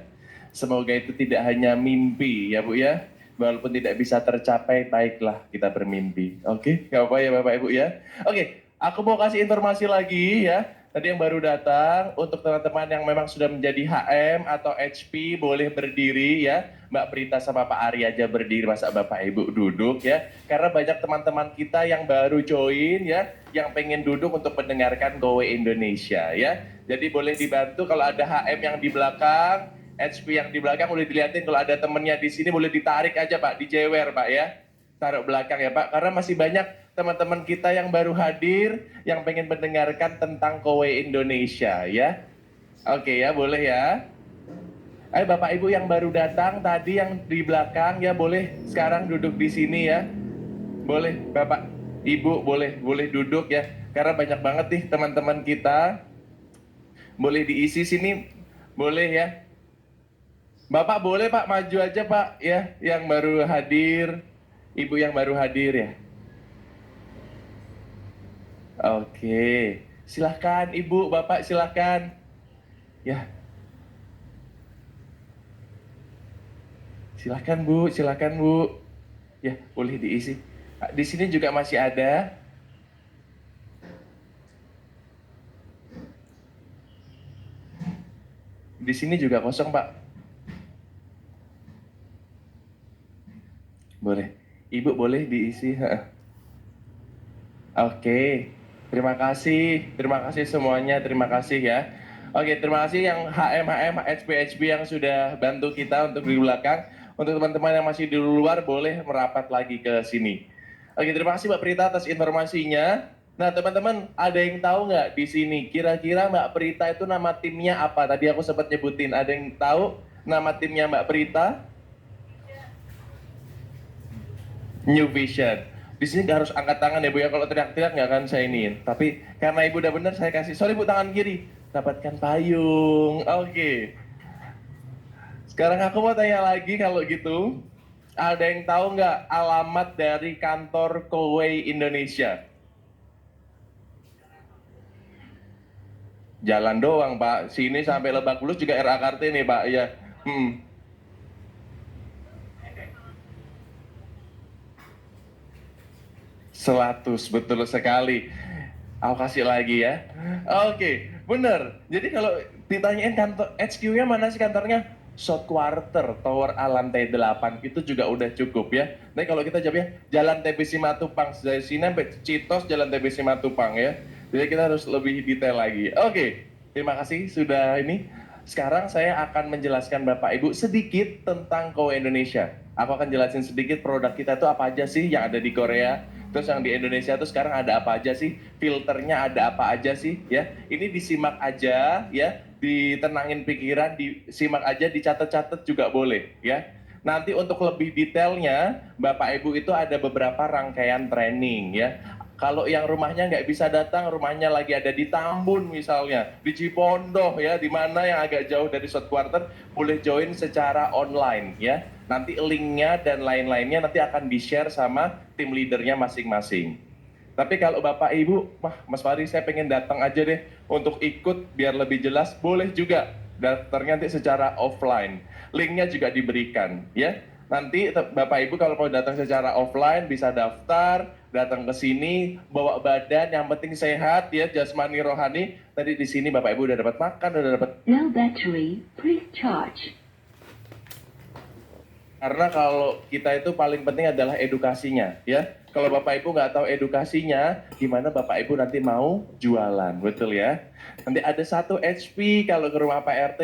Semoga itu tidak hanya mimpi ya Bu ya. Walaupun tidak bisa tercapai, baiklah kita bermimpi. Oke, nggak apa ya Bapak Ibu ya. Oke, aku mau kasih informasi lagi ya. Tadi yang baru datang, untuk teman-teman yang memang sudah menjadi HM atau HP boleh berdiri ya. Mbak Prita sama Pak Ari aja berdiri, masa Bapak Ibu duduk ya. Karena banyak teman-teman kita yang baru join ya, yang pengen duduk untuk mendengarkan Go Indonesia ya. Jadi boleh dibantu kalau ada HM yang di belakang, HP yang di belakang boleh dilihatin, kalau ada temennya di sini boleh ditarik aja Pak, dijewer Pak ya. Taruh belakang ya Pak, karena masih banyak teman-teman kita yang baru hadir, yang pengen mendengarkan tentang Kowe Indonesia ya. Oke ya, boleh ya. Ayo Bapak Ibu yang baru datang tadi yang di belakang ya boleh sekarang duduk di sini ya. Boleh Bapak Ibu boleh duduk ya. Karena banyak banget nih teman-teman kita. Boleh diisi sini, boleh ya. Bapak boleh Pak maju aja Pak ya, yang baru hadir, Ibu yang baru hadir ya. Oke, silahkan Ibu, Bapak silahkan. Ya, silahkan Bu, silahkan Bu. Ya, boleh diisi. Di sini juga masih ada. Di sini juga kosong Pak. Boleh. Ibu boleh diisi. Oke, terima kasih semuanya, terima kasih ya. Oke, terima kasih yang HM, HB yang sudah bantu kita untuk di belakang. Untuk teman-teman yang masih di luar boleh merapat lagi ke sini. Oke, terima kasih Mbak Prita atas informasinya. Nah teman-teman, ada yang tahu nggak di sini kira-kira Mbak Prita itu nama timnya apa? Tadi aku sempat nyebutin, ada yang tahu nama timnya Mbak Prita? New Vision. Di sini nggak harus angkat tangan ya Bu ya, kalau teriak-teriak nggak akan saya iniin. Tapi karena Ibu udah benar saya kasih. Sorry Bu, tangan kiri. dapatkan payung. Oke. Sekarang aku mau tanya lagi kalau gitu. Ada yang tahu nggak alamat dari kantor Kowei Indonesia? Jalan doang, Pak. Sini sampai Lebak Bulus juga RA Kartini nih, Pak. Ya. 100, betul sekali. Aku kasih lagi ya. Oke, bener. Jadi kalau ditanyain kantor HQ-nya mana sih kantornya? South Quarter, Tower A lantai 8 itu juga udah cukup ya. Tapi kalau kita jawabnya Jalan TBC Matupang, dari sini sampai Citos Jalan TBC Matupang ya. Jadi kita harus lebih detail lagi. Oke, terima kasih sudah ini. Sekarang saya akan menjelaskan Bapak Ibu sedikit tentang Kowe Indonesia. Aku akan jelasin sedikit produk kita itu apa aja sih yang ada di Korea. Terus yang di Indonesia tuh sekarang ada apa aja sih? Filternya ada apa aja sih? Ya, ini disimak aja ya, ditenangin pikiran, disimak aja, dicatat-catat juga boleh ya. Nanti untuk lebih detailnya, Bapak Ibu itu ada beberapa rangkaian training ya. Kalau yang rumahnya nggak bisa datang, rumahnya lagi ada di Tambun misalnya, di Cipondoh ya, di mana yang agak jauh dari South Quarter, boleh join secara online ya. Nanti linknya dan lain-lainnya nanti akan di-share sama tim leadernya masing-masing. Tapi kalau Bapak Ibu, wah Mas Fahri saya pengen datang aja deh untuk ikut biar lebih jelas, boleh juga. Daftarnya nanti secara offline. Linknya juga diberikan ya. Nanti Bapak Ibu kalau mau datang secara offline bisa daftar, datang ke sini, bawa badan, yang penting sehat ya, jasmani rohani. Tadi di sini Bapak Ibu udah dapat makan, udah dapat. No battery, please charge. Karena kalau kita itu paling penting adalah edukasinya ya. Kalau Bapak Ibu nggak tahu edukasinya, gimana Bapak Ibu nanti mau jualan, betul ya? Nanti ada 1 HP kalau ke rumah Pak RT,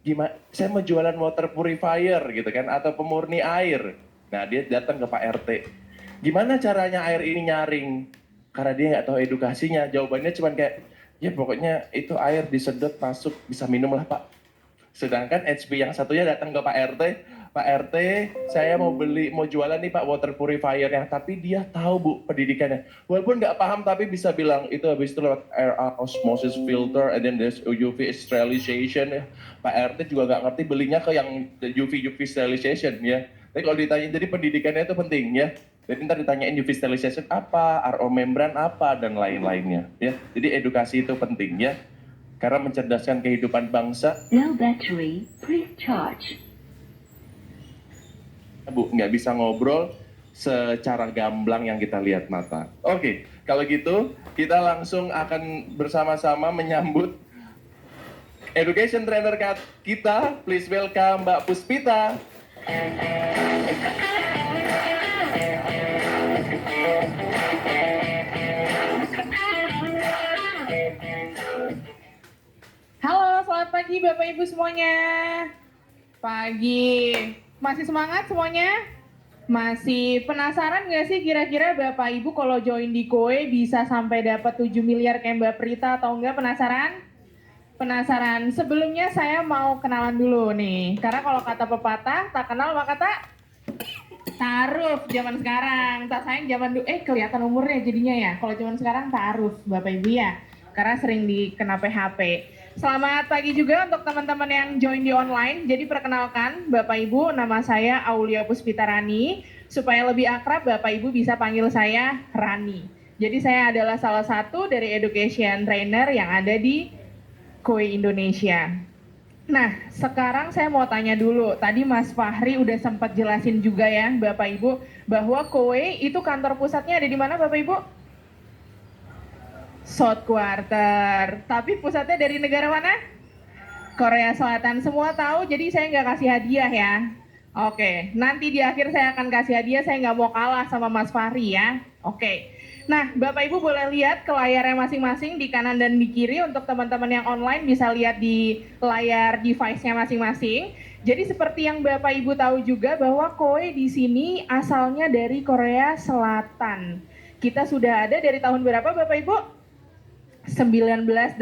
gimana? Saya mau jualan water purifier gitu kan, atau pemurni air. Nah dia datang ke Pak RT, gimana caranya air ini nyaring? Karena dia nggak tahu edukasinya, jawabannya cuma kayak, ya pokoknya itu air disedot masuk bisa minum lah Pak. Sedangkan HP yang satunya datang ke Pak RT, Pak RT, saya mau jualan nih Pak water purifiernya, tapi dia tahu Bu pendidikannya. Walaupun nggak paham tapi bisa bilang itu habis itu lewat air osmosis filter, and then there's UV sterilization ya. Pak RT juga nggak ngerti belinya ke yang UV sterilization ya. Tapi kalau ditanya, jadi pendidikannya itu penting ya. Jadi ntar ditanyain UV sterilization apa, RO membran apa, dan lain-lainnya ya. Jadi edukasi itu penting ya. Karena mencerdaskan kehidupan bangsa. No battery, please charge. Bu, nggak bisa ngobrol secara gamblang yang kita lihat mata. Oke, kalau gitu kita langsung akan bersama-sama menyambut education trainer kita. Please welcome Mbak Puspita. Halo, selamat pagi Bapak Ibu semuanya. Pagi. Masih semangat semuanya? Masih penasaran nggak sih kira-kira Bapak Ibu kalau join di Koe bisa sampai dapat 7 miliar kayak Mbak Prita atau enggak? Penasaran? Penasaran. Sebelumnya saya mau kenalan dulu nih. Karena kalau kata pepatah, tak kenal maka tak taaruf zaman sekarang. Tak sayang zaman dulu. Kelihatan umurnya jadinya ya. Kalau zaman sekarang taaruf Bapak Ibu ya. Karena sering dikena PHP. Selamat pagi juga untuk teman-teman yang join di online. Jadi perkenalkan Bapak Ibu, nama saya Aulia Puspita Rani. Supaya lebih akrab Bapak Ibu bisa panggil saya Rani. Jadi saya adalah salah satu dari education trainer yang ada di Koe Indonesia. Nah, sekarang saya mau tanya dulu. Tadi Mas Fahri udah sempat jelasin juga ya Bapak Ibu bahwa Koe itu kantor pusatnya ada di mana Bapak Ibu? South Quarter. Tapi pusatnya dari negara mana? Korea Selatan. Semua tahu, jadi saya nggak kasih hadiah ya. Oke, nanti di akhir saya akan kasih hadiah, saya nggak mau kalah sama Mas Fahri ya. Oke. Nah, Bapak Ibu boleh lihat ke layarnya masing-masing di kanan dan di kiri. Untuk teman-teman yang online bisa lihat di layar device-nya masing-masing. Jadi seperti yang Bapak Ibu tahu juga bahwa Koe di sini asalnya dari Korea Selatan. Kita sudah ada dari tahun berapa Bapak Ibu? 1989.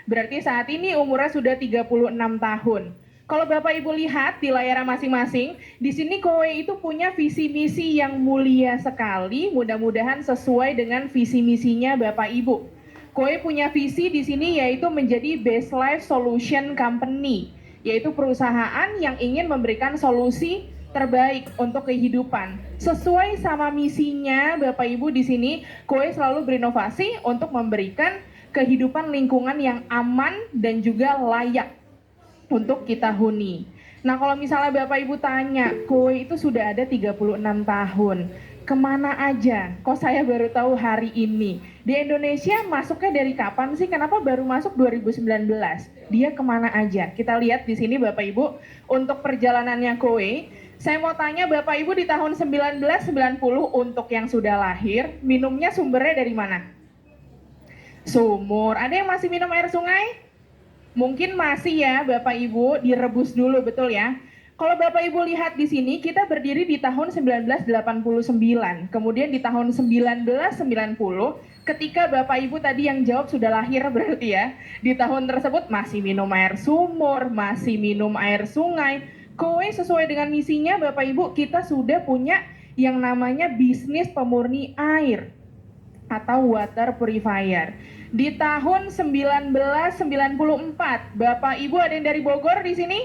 Berarti saat ini umurnya sudah 36 tahun. Kalau Bapak Ibu lihat di layar masing-masing, di sini Koe itu punya visi misi yang mulia sekali. Mudah-mudahan sesuai dengan visi misinya Bapak Ibu. Koe punya visi di sini yaitu menjadi Best Life Solution Company, yaitu perusahaan yang ingin memberikan solusi terbaik untuk kehidupan. Sesuai sama misinya Bapak Ibu di sini, Koe selalu berinovasi untuk memberikan kehidupan lingkungan yang aman dan juga layak untuk kita huni. Nah, kalau misalnya Bapak Ibu tanya, Koe itu sudah ada 36 tahun. Kemana aja? Kok saya baru tahu hari ini? Di Indonesia masuknya dari kapan sih? Kenapa baru masuk 2019? Dia kemana aja? Kita lihat di sini Bapak Ibu, untuk perjalanannya Koe, saya mau tanya Bapak Ibu di tahun 1990 untuk yang sudah lahir, minumnya sumbernya dari mana? Sumur. Ada yang masih minum air sungai? Mungkin masih ya Bapak Ibu, direbus dulu, betul ya? Kalau Bapak Ibu lihat di sini, kita berdiri di tahun 1989. Kemudian di tahun 1990, ketika Bapak Ibu tadi yang jawab sudah lahir berarti ya, di tahun tersebut masih minum air sumur, masih minum air sungai. Koe sesuai dengan misinya Bapak Ibu, kita sudah punya yang namanya bisnis pemurni air atau water purifier. Di tahun 1994, Bapak Ibu ada yang dari Bogor di sini?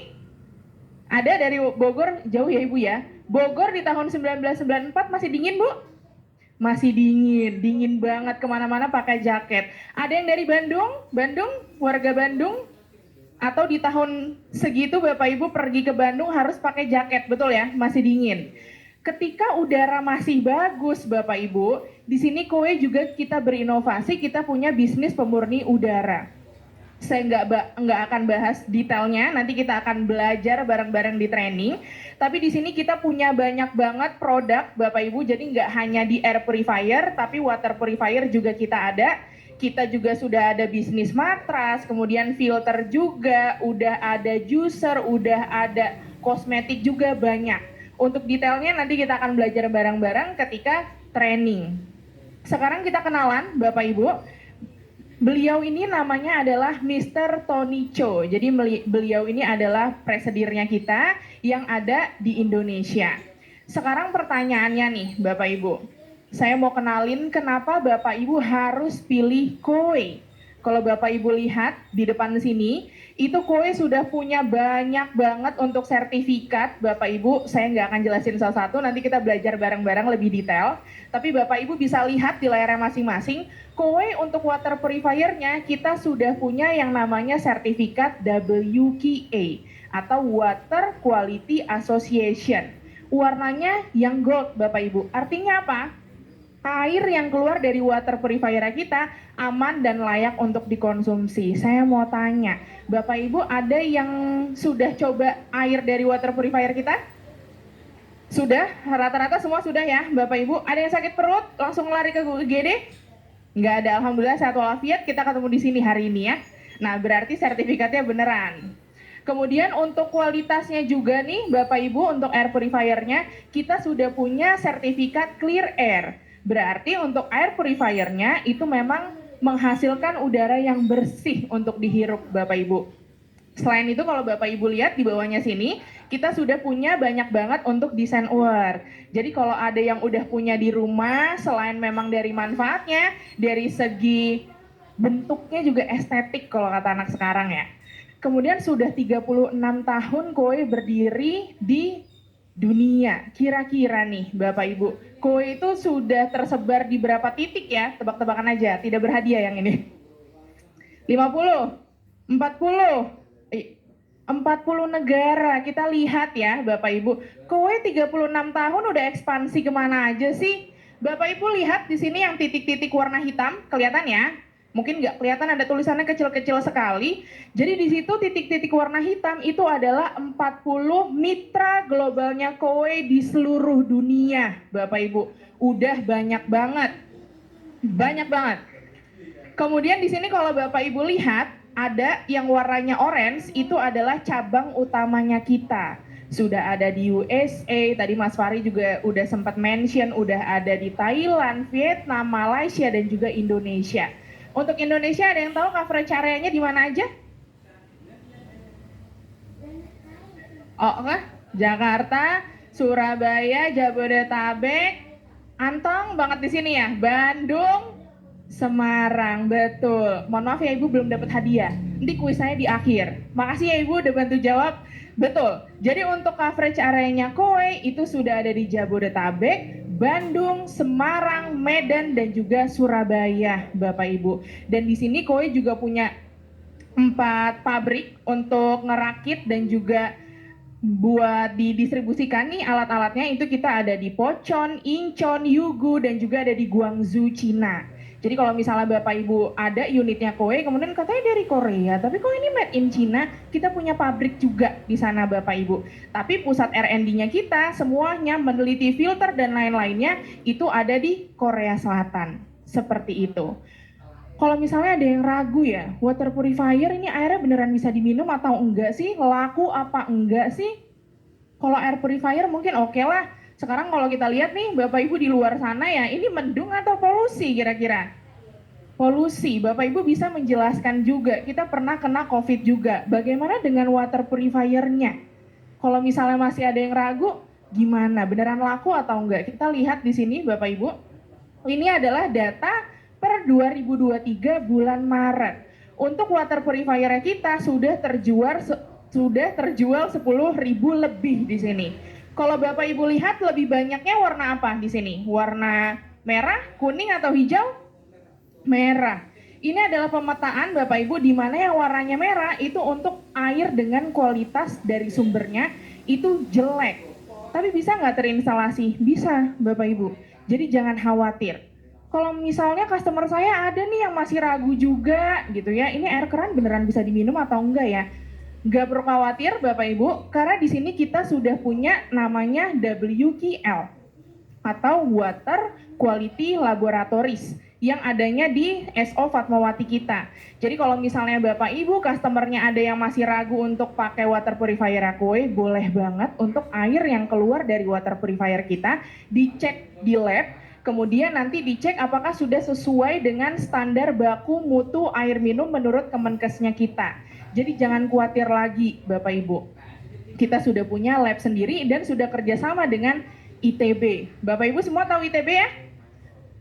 Ada dari Bogor, jauh ya Ibu ya. Bogor di tahun 1994 masih dingin Bu? Masih dingin, dingin banget, kemana-mana pakai jaket. Ada yang dari Bandung? Bandung, warga Bandung? Atau di tahun segitu Bapak Ibu pergi ke Bandung harus pakai jaket, betul ya? Masih dingin. Ketika udara masih bagus Bapak Ibu, di sini Koe juga kita berinovasi, kita punya bisnis pemurni udara. Saya nggak akan bahas detailnya, nanti kita akan belajar bareng-bareng di training. Tapi di sini kita punya banyak banget produk Bapak Ibu, jadi nggak hanya di air purifier, tapi water purifier juga kita ada. Kita juga sudah ada bisnis matras, kemudian filter juga, udah ada juicer, udah ada kosmetik juga banyak. Untuk detailnya nanti kita akan belajar bareng-bareng ketika training. Sekarang kita kenalan Bapak Ibu. Beliau ini namanya adalah Mr. Tony Cho. Jadi beliau ini adalah presidirnya kita yang ada di Indonesia. Sekarang pertanyaannya nih Bapak Ibu. Saya mau kenalin kenapa Bapak Ibu harus pilih Koe. Kalau Bapak Ibu lihat di depan sini, itu Koe sudah punya banyak banget untuk sertifikat. Bapak Ibu, saya nggak akan jelasin satu-satu, nanti kita belajar bareng-bareng lebih detail. Tapi Bapak Ibu bisa lihat di layarnya masing-masing, Koe untuk water purifier-nya kita sudah punya yang namanya sertifikat WQA atau Water Quality Association. Warnanya yang gold Bapak Ibu. Artinya apa? Air yang keluar dari water purifier kita aman dan layak untuk dikonsumsi. Saya mau tanya, Bapak Ibu ada yang sudah coba air dari water purifier kita? Sudah? Rata-rata semua sudah ya Bapak Ibu? Ada yang sakit perut? Langsung lari ke UGD? Nggak ada, Alhamdulillah sehat walafiat, kita ketemu di sini hari ini ya. Nah berarti sertifikatnya beneran. Kemudian untuk kualitasnya juga nih Bapak Ibu, untuk air purifiernya kita sudah punya sertifikat Clear Air. Berarti untuk air purifiernya itu memang menghasilkan udara yang bersih untuk dihirup Bapak Ibu. Selain itu kalau Bapak Ibu lihat di bawahnya sini, kita sudah punya banyak banget untuk desain award. Jadi kalau ada yang udah punya di rumah, selain memang dari manfaatnya, dari segi bentuknya juga estetik kalau kata anak sekarang ya. Kemudian sudah 36 tahun Koe berdiri di dunia. Kira-kira nih Bapak Ibu, Koe itu sudah tersebar di berapa titik ya? Tebak-tebakan aja, tidak berhadiah yang ini. 50, 40, 40 negara. Kita lihat ya Bapak Ibu, Koe 36 tahun udah ekspansi kemana aja sih? Bapak Ibu lihat di sini yang titik-titik warna hitam, kelihatan ya? Mungkin nggak kelihatan, ada tulisannya kecil-kecil sekali. Jadi di situ titik-titik warna hitam itu adalah 40 mitra globalnya Koe di seluruh dunia, Bapak Ibu. Udah banyak banget. Banyak banget. Kemudian di sini kalau Bapak Ibu lihat, ada yang warnanya orange, itu adalah cabang utamanya kita. Sudah ada di USA, tadi Mas Fari juga udah sempat mention, udah ada di Thailand, Vietnam, Malaysia, dan juga Indonesia. Untuk Indonesia ada yang tahu coverage area-nya di mana aja? Oh, enggak? Jakarta, Surabaya, Jabodetabek, anteng banget di sini ya. Bandung, Semarang, betul. Mohon maaf ya Ibu belum dapat hadiah. Nanti kuis saya di akhir. Makasih ya Ibu udah bantu jawab. Betul. Jadi untuk coverage areanya Kowe itu sudah ada di Jabodetabek, Bandung, Semarang, Medan, dan juga Surabaya, Bapak Ibu. Dan di sini Kowe juga punya 4 pabrik untuk ngerakit dan juga buat didistribusikan nih alat-alatnya. Itu kita ada di Pocheon, Incheon, Yugu, dan juga ada di Guangzhou, Cina. Jadi kalau misalnya Bapak Ibu ada unitnya Kowe, kemudian katanya dari Korea, tapi kok ini made in China, kita punya pabrik juga di sana Bapak Ibu. Tapi pusat R&D-nya kita semuanya meneliti filter dan lain-lainnya itu ada di Korea Selatan. Seperti itu. Kalau misalnya ada yang ragu ya, water purifier ini airnya beneran bisa diminum atau enggak sih? Laku apa enggak sih? Kalau air purifier mungkin oke lah. Sekarang kalau kita lihat nih Bapak Ibu di luar sana ya, ini mendung atau polusi kira-kira? Polusi, Bapak Ibu bisa menjelaskan juga, kita pernah kena COVID juga. Bagaimana dengan water purifier-nya? Kalau misalnya masih ada yang ragu, gimana? Beneran laku atau enggak? Kita lihat di sini Bapak Ibu. Ini adalah data per 2023 bulan Maret. Untuk water purifier kita sudah terjual 10.000 lebih di sini. Kalau Bapak Ibu lihat lebih banyaknya warna apa di sini? Warna merah, kuning atau hijau? Merah. Ini adalah pemetaan Bapak Ibu di mana yang warnanya merah itu untuk air dengan kualitas dari sumbernya itu jelek. Tapi bisa nggak terinstalasi? Bisa Bapak Ibu. Jadi jangan khawatir. Kalau misalnya customer saya ada nih yang masih ragu juga gitu ya, ini air keran beneran bisa diminum atau enggak ya? Nggak perlu khawatir Bapak Ibu, karena di sini kita sudah punya namanya WQL atau Water Quality Laboratories yang adanya di SO Fatmawati kita. Jadi kalau misalnya Bapak Ibu customernya ada yang masih ragu untuk pakai water purifier Kowe, boleh banget untuk air yang keluar dari water purifier kita dicek di lab, kemudian nanti dicek apakah sudah sesuai dengan standar baku mutu air minum menurut Kemenkesnya kita. Jadi jangan khawatir lagi Bapak Ibu. Kita sudah punya lab sendiri dan sudah kerjasama dengan ITB. Bapak Ibu semua tahu ITB ya?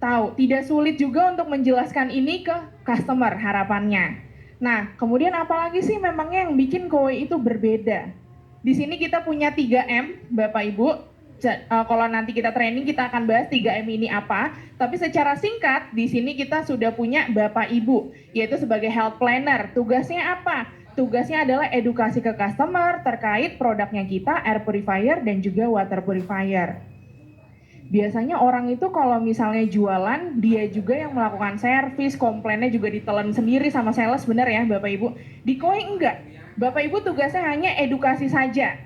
Tahu, tidak sulit juga untuk menjelaskan ini ke customer harapannya. Nah, kemudian apalagi sih memangnya yang bikin Kowe itu berbeda? Di sini kita punya 3M, Bapak Ibu. Kalau nanti kita training kita akan bahas 3M ini apa. Tapi secara singkat, di sini kita sudah punya Bapak Ibu, yaitu sebagai health planner. Tugasnya apa? Tugasnya adalah edukasi ke customer terkait produknya kita, air purifier dan juga water purifier. Biasanya orang itu kalau misalnya jualan, dia juga yang melakukan servis, komplainnya juga ditelan sendiri sama sales, benar ya Bapak Ibu? Di Kowe enggak. Bapak Ibu tugasnya hanya edukasi saja.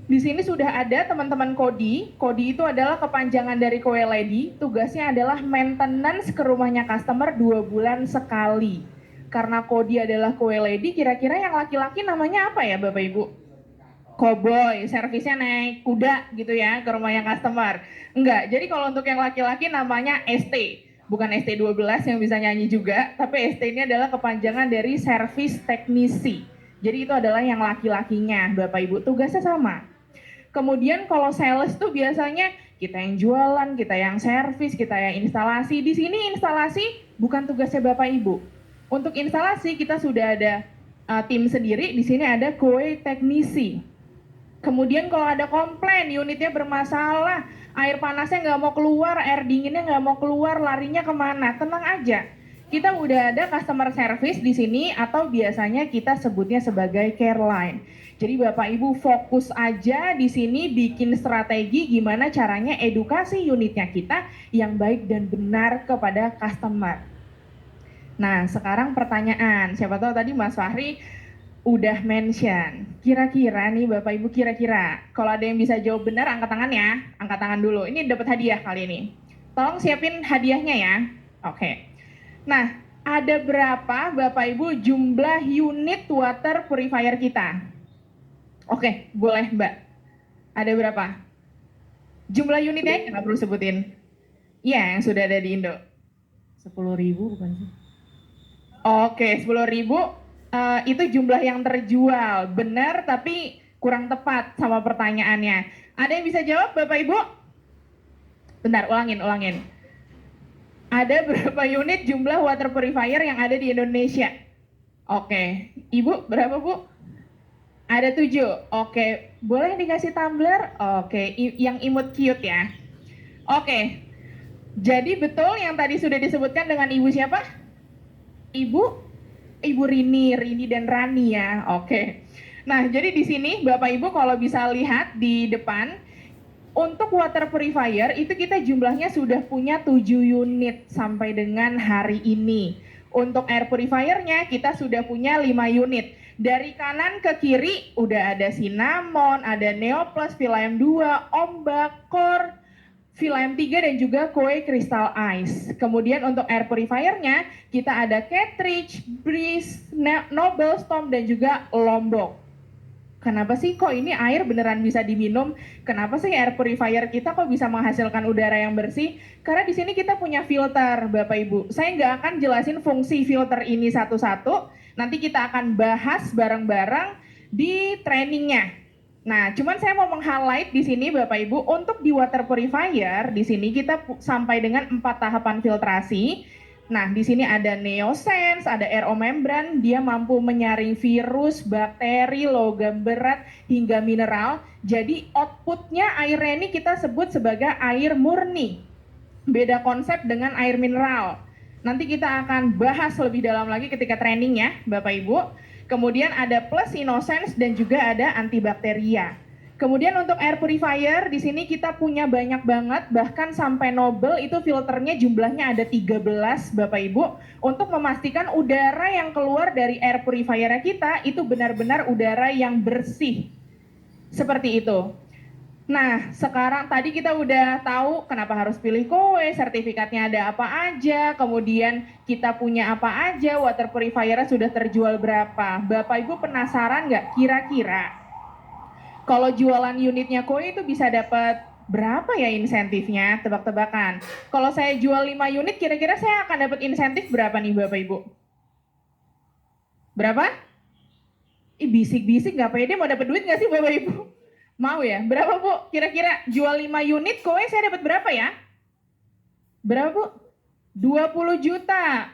Di sini sudah ada teman-teman Kodi. Kodi itu adalah kepanjangan dari Kowe Lady. Tugasnya adalah maintenance ke rumahnya customer 2 bulan sekali. Karena Kodi adalah Kowe Lady, kira-kira yang laki-laki namanya apa ya Bapak Ibu? Cowboy, servisnya naik kuda gitu ya ke rumahnya customer. Enggak, jadi kalau untuk yang laki-laki namanya ST. Bukan ST12 yang bisa nyanyi juga, tapi ST ini adalah kepanjangan dari servis teknisi. Jadi itu adalah yang laki-lakinya, Bapak Ibu. Tugasnya sama. Kemudian kalau sales tuh biasanya kita yang jualan, kita yang servis, kita yang instalasi. Di sini instalasi bukan tugasnya Bapak Ibu. Untuk instalasi kita sudah ada tim sendiri, di sini ada Kowe teknisi. Kemudian kalau ada komplain, unitnya bermasalah, air panasnya nggak mau keluar, air dinginnya nggak mau keluar, larinya kemana? Tenang aja, kita udah ada customer service di sini atau biasanya kita sebutnya sebagai care line. Jadi Bapak Ibu fokus aja di sini bikin strategi gimana caranya edukasi unitnya kita yang baik dan benar kepada customer. Nah sekarang pertanyaan, siapa tahu tadi Mas Fahri udah mention, kira-kira nih Bapak Ibu kira-kira, kalau ada yang bisa jawab benar angkat tangan ya, angkat tangan dulu, ini dapat hadiah kali ini. Tolong siapin hadiahnya ya, oke. Nah, ada berapa Bapak Ibu jumlah unit water purifier kita? Oke, boleh Mbak. Ada berapa? Jumlah unitnya nggak perlu sebutin. Iya, yang sudah ada di Indo. 10.000 bukan sih? Oke, 10.000. Itu jumlah yang terjual, benar tapi kurang tepat sama pertanyaannya. Ada yang bisa jawab Bapak Ibu? Bentar, ulangin. Ada berapa unit jumlah water purifier yang ada di Indonesia? Oke, Ibu berapa Bu? Ada 7. Oke, boleh dikasih tumbler? Oke, yang imut cute ya. Oke, jadi betul yang tadi sudah disebutkan dengan Ibu siapa? Ibu Rini dan Rani ya. Oke. Nah, jadi di sini Bapak Ibu kalau bisa lihat di depan, untuk water purifier itu kita jumlahnya sudah punya 7 unit sampai dengan hari ini. Untuk air purifiernya kita sudah punya 5 unit. Dari kanan ke kiri udah ada Cinnamon, ada Neoplus, Philaem 2, Ombak, Core, Philaem 3 dan juga Koi Crystal Ice. Kemudian untuk air purifiernya kita ada Cartridge, Breeze, Noble, Storm dan juga Lombok. Kenapa sih kok ini air beneran bisa diminum? Kenapa sih air purifier kita kok bisa menghasilkan udara yang bersih? Karena di sini kita punya filter, Bapak Ibu. Saya nggak akan jelasin fungsi filter ini satu-satu. Nanti kita akan bahas bareng-bareng di trainingnya. Nah, cuman saya mau meng-highlight di sini Bapak Ibu, untuk di water purifier di sini kita sampai dengan 4 tahapan filtrasi. Nah, di sini ada Neosense, ada RO membran, dia mampu menyaring virus, bakteri, logam berat, hingga mineral. Jadi outputnya airnya ini kita sebut sebagai air murni. Beda konsep dengan air mineral. Nanti kita akan bahas lebih dalam lagi ketika training ya, Bapak Ibu. Kemudian ada plus Innocence dan juga ada antibakteria. Kemudian untuk air purifier di sini kita punya banyak banget, bahkan sampai Noble itu filternya jumlahnya ada 13 Bapak Ibu, untuk memastikan udara yang keluar dari air purifier kita itu benar-benar udara yang bersih. Seperti itu. Nah, sekarang tadi kita udah tahu kenapa harus pilih Koi, sertifikatnya ada apa aja, kemudian kita punya apa aja, water purifier sudah terjual berapa. Bapak Ibu penasaran nggak kira-kira kalau jualan unitnya Koi itu bisa dapat berapa ya insentifnya? Tebak-tebakan. Kalau saya jual 5 unit, kira-kira saya akan dapat insentif berapa nih Bapak Ibu? Berapa? Bisik-bisik nggak pede, mau dapat duit nggak sih Bapak Ibu? Mau ya? Berapa Bu? Kira-kira jual 5 unit Koi saya dapat berapa ya? Berapa Bu? 20 juta.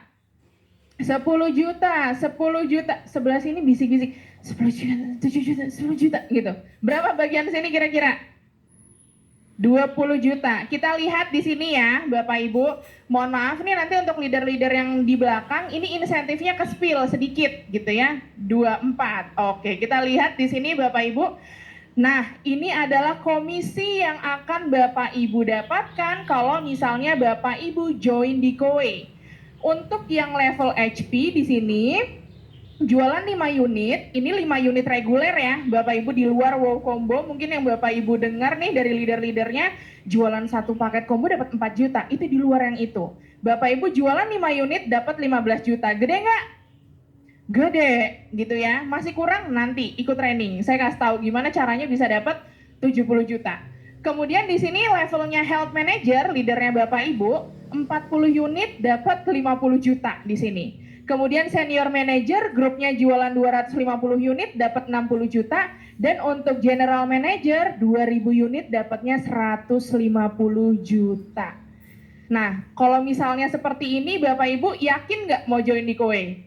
10 juta, 10 juta. Sebelah sini bisik-bisik. 10 juta, 7 juta, 10 juta gitu. Berapa bagian sini kira-kira? 20 juta. Kita lihat di sini ya, Bapak Ibu. Mohon maaf nih nanti untuk leader-leader yang di belakang, ini insentifnya ke spill sedikit gitu ya. 24. Oke, kita lihat di sini Bapak Ibu. Nah, ini adalah komisi yang akan Bapak Ibu dapatkan kalau misalnya Bapak Ibu join di Koi. Untuk yang level HP di sini jualan 5 unit, ini 5 unit reguler ya, Bapak Ibu di luar wow combo, mungkin yang Bapak Ibu dengar nih dari leader-leadernya, jualan 1 paket combo dapat 4 juta, itu di luar yang itu. Bapak Ibu jualan 5 unit dapat 15 juta, gede nggak? Gede, gitu ya, masih kurang nanti ikut training, saya kasih tahu gimana caranya bisa dapat 70 juta. Kemudian di sini levelnya health manager, leadernya Bapak Ibu, 40 unit dapat 50 juta di sini. Kemudian senior manager, grupnya jualan 250 unit dapat 60 juta. Dan untuk general manager, 2000 unit dapatnya 150 juta. Nah, kalau misalnya seperti ini, Bapak Ibu yakin nggak mau join di Koi?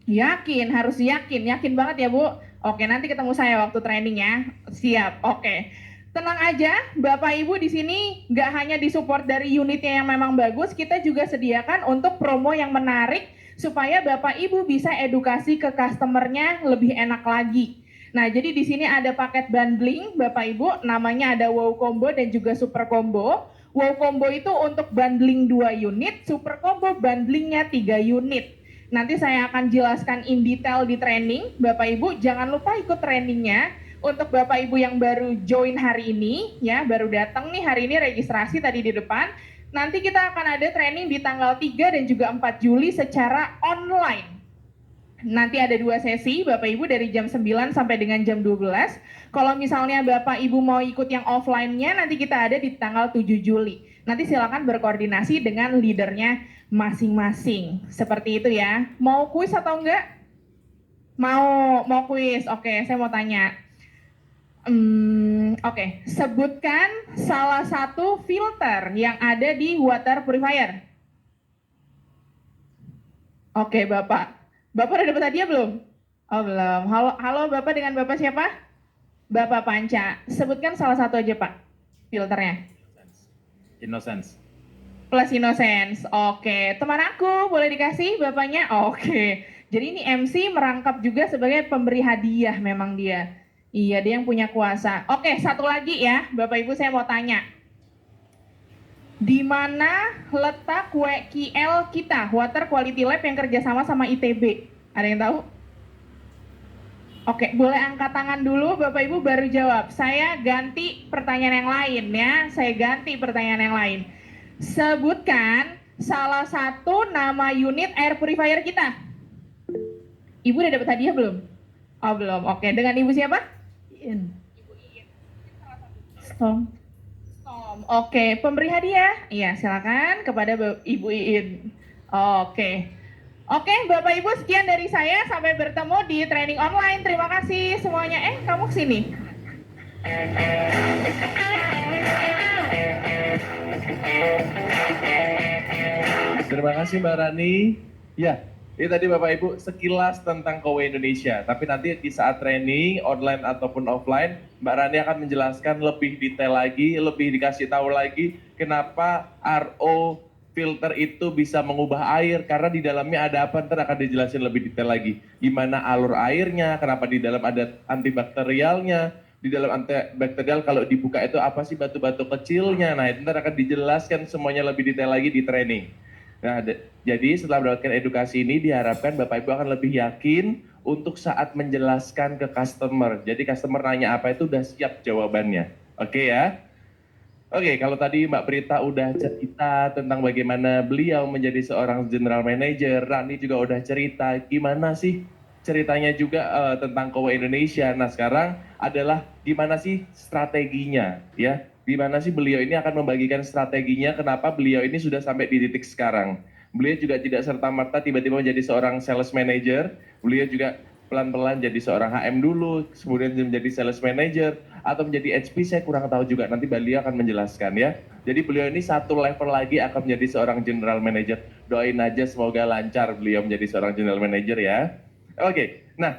Yakin, harus yakin. Yakin banget ya Bu? Oke, nanti ketemu saya waktu training ya. Siap, oke. Tenang aja, Bapak Ibu di sini nggak hanya disupport dari unitnya yang memang bagus, kita juga sediakan untuk promo yang menarik, supaya Bapak Ibu bisa edukasi ke customernya lebih enak lagi. Nah, jadi di sini ada paket bundling Bapak Ibu, namanya ada Wow Combo dan juga Super Combo. Wow Combo itu untuk bundling 2 unit, Super Combo bundlingnya 3 unit. Nanti saya akan jelaskan in detail di training, Bapak Ibu jangan lupa ikut trainingnya. Untuk Bapak Ibu yang baru join hari ini, ya baru datang nih hari ini registrasi tadi di depan, nanti kita akan ada training di tanggal 3 dan juga 4 Juli secara online. Nanti ada 2 sesi, Bapak Ibu dari jam 9 sampai dengan jam 12. Kalau misalnya Bapak Ibu mau ikut yang offline-nya, nanti kita ada di tanggal 7 Juli. Nanti silakan berkoordinasi dengan leadernya masing-masing. Seperti itu ya. Mau kuis atau enggak? Mau kuis. Oke, saya mau tanya. Oke, sebutkan salah satu filter yang ada di water purifier. Oke, Bapak. Bapak udah dapat hadiah belum? Oh, belum. Halo, halo Bapak, dengan Bapak siapa? Bapak Panca. Sebutkan salah satu aja, Pak, filternya. Innocence. Plus Innocence. Oke, teman aku boleh dikasih Bapaknya? Oke. Jadi ini MC merangkap juga sebagai pemberi hadiah memang dia. Iya, dia yang punya kuasa. Oke, satu lagi ya, Bapak Ibu saya mau tanya. Di mana letak WQL kita, Water Quality Lab yang kerjasama sama ITB? Ada yang tahu? Oke, boleh angkat tangan dulu, Bapak Ibu baru jawab. Saya ganti pertanyaan yang lain ya, saya ganti pertanyaan yang lain. Sebutkan salah satu nama unit air purifier kita. Ibu udah dapat hadiah belum? Oh belum, oke. Dengan Ibu siapa? Iin. Storm. Oke, pemberi hadiah. Iya, silakan kepada Ibu Iin. Oke. Oke, Bapak Ibu sekian dari saya. Sampai bertemu di training online. Terima kasih semuanya. Kamu kesini. Terima kasih Mbak Rani. Ya, ini tadi Bapak Ibu sekilas tentang Kowe Indonesia. Tapi nanti di saat training online ataupun offline, Mbak Rani akan menjelaskan lebih detail lagi, lebih dikasih tahu lagi kenapa RO filter itu bisa mengubah air, karena di dalamnya ada apa, ntar akan dijelasin lebih detail lagi. Gimana alur airnya, kenapa di dalam ada antibakterialnya, di dalam antibakterial kalau dibuka itu apa sih batu-batu kecilnya. Nah, itu ntar akan dijelaskan semuanya lebih detail lagi di training. Nah, jadi setelah mendapatkan edukasi ini diharapkan Bapak Ibu akan lebih yakin untuk saat menjelaskan ke customer. Jadi customer nanya apa itu udah siap jawabannya. Oke ya? Oke, kalau tadi Mbak Prita udah cerita tentang bagaimana beliau menjadi seorang general manager, Rani juga udah cerita gimana sih ceritanya juga tentang Kowe Indonesia. Nah, sekarang adalah gimana sih strateginya ya? Gimana sih beliau ini akan membagikan strateginya, kenapa beliau ini sudah sampai di titik sekarang. Beliau juga tidak serta-merta tiba-tiba menjadi seorang sales manager, beliau juga pelan-pelan jadi seorang HM dulu, kemudian menjadi sales manager, atau menjadi HP saya kurang tahu juga, nanti beliau akan menjelaskan ya. Jadi beliau ini satu level lagi akan menjadi seorang general manager. Doain aja semoga lancar beliau menjadi seorang general manager ya. Oke, nah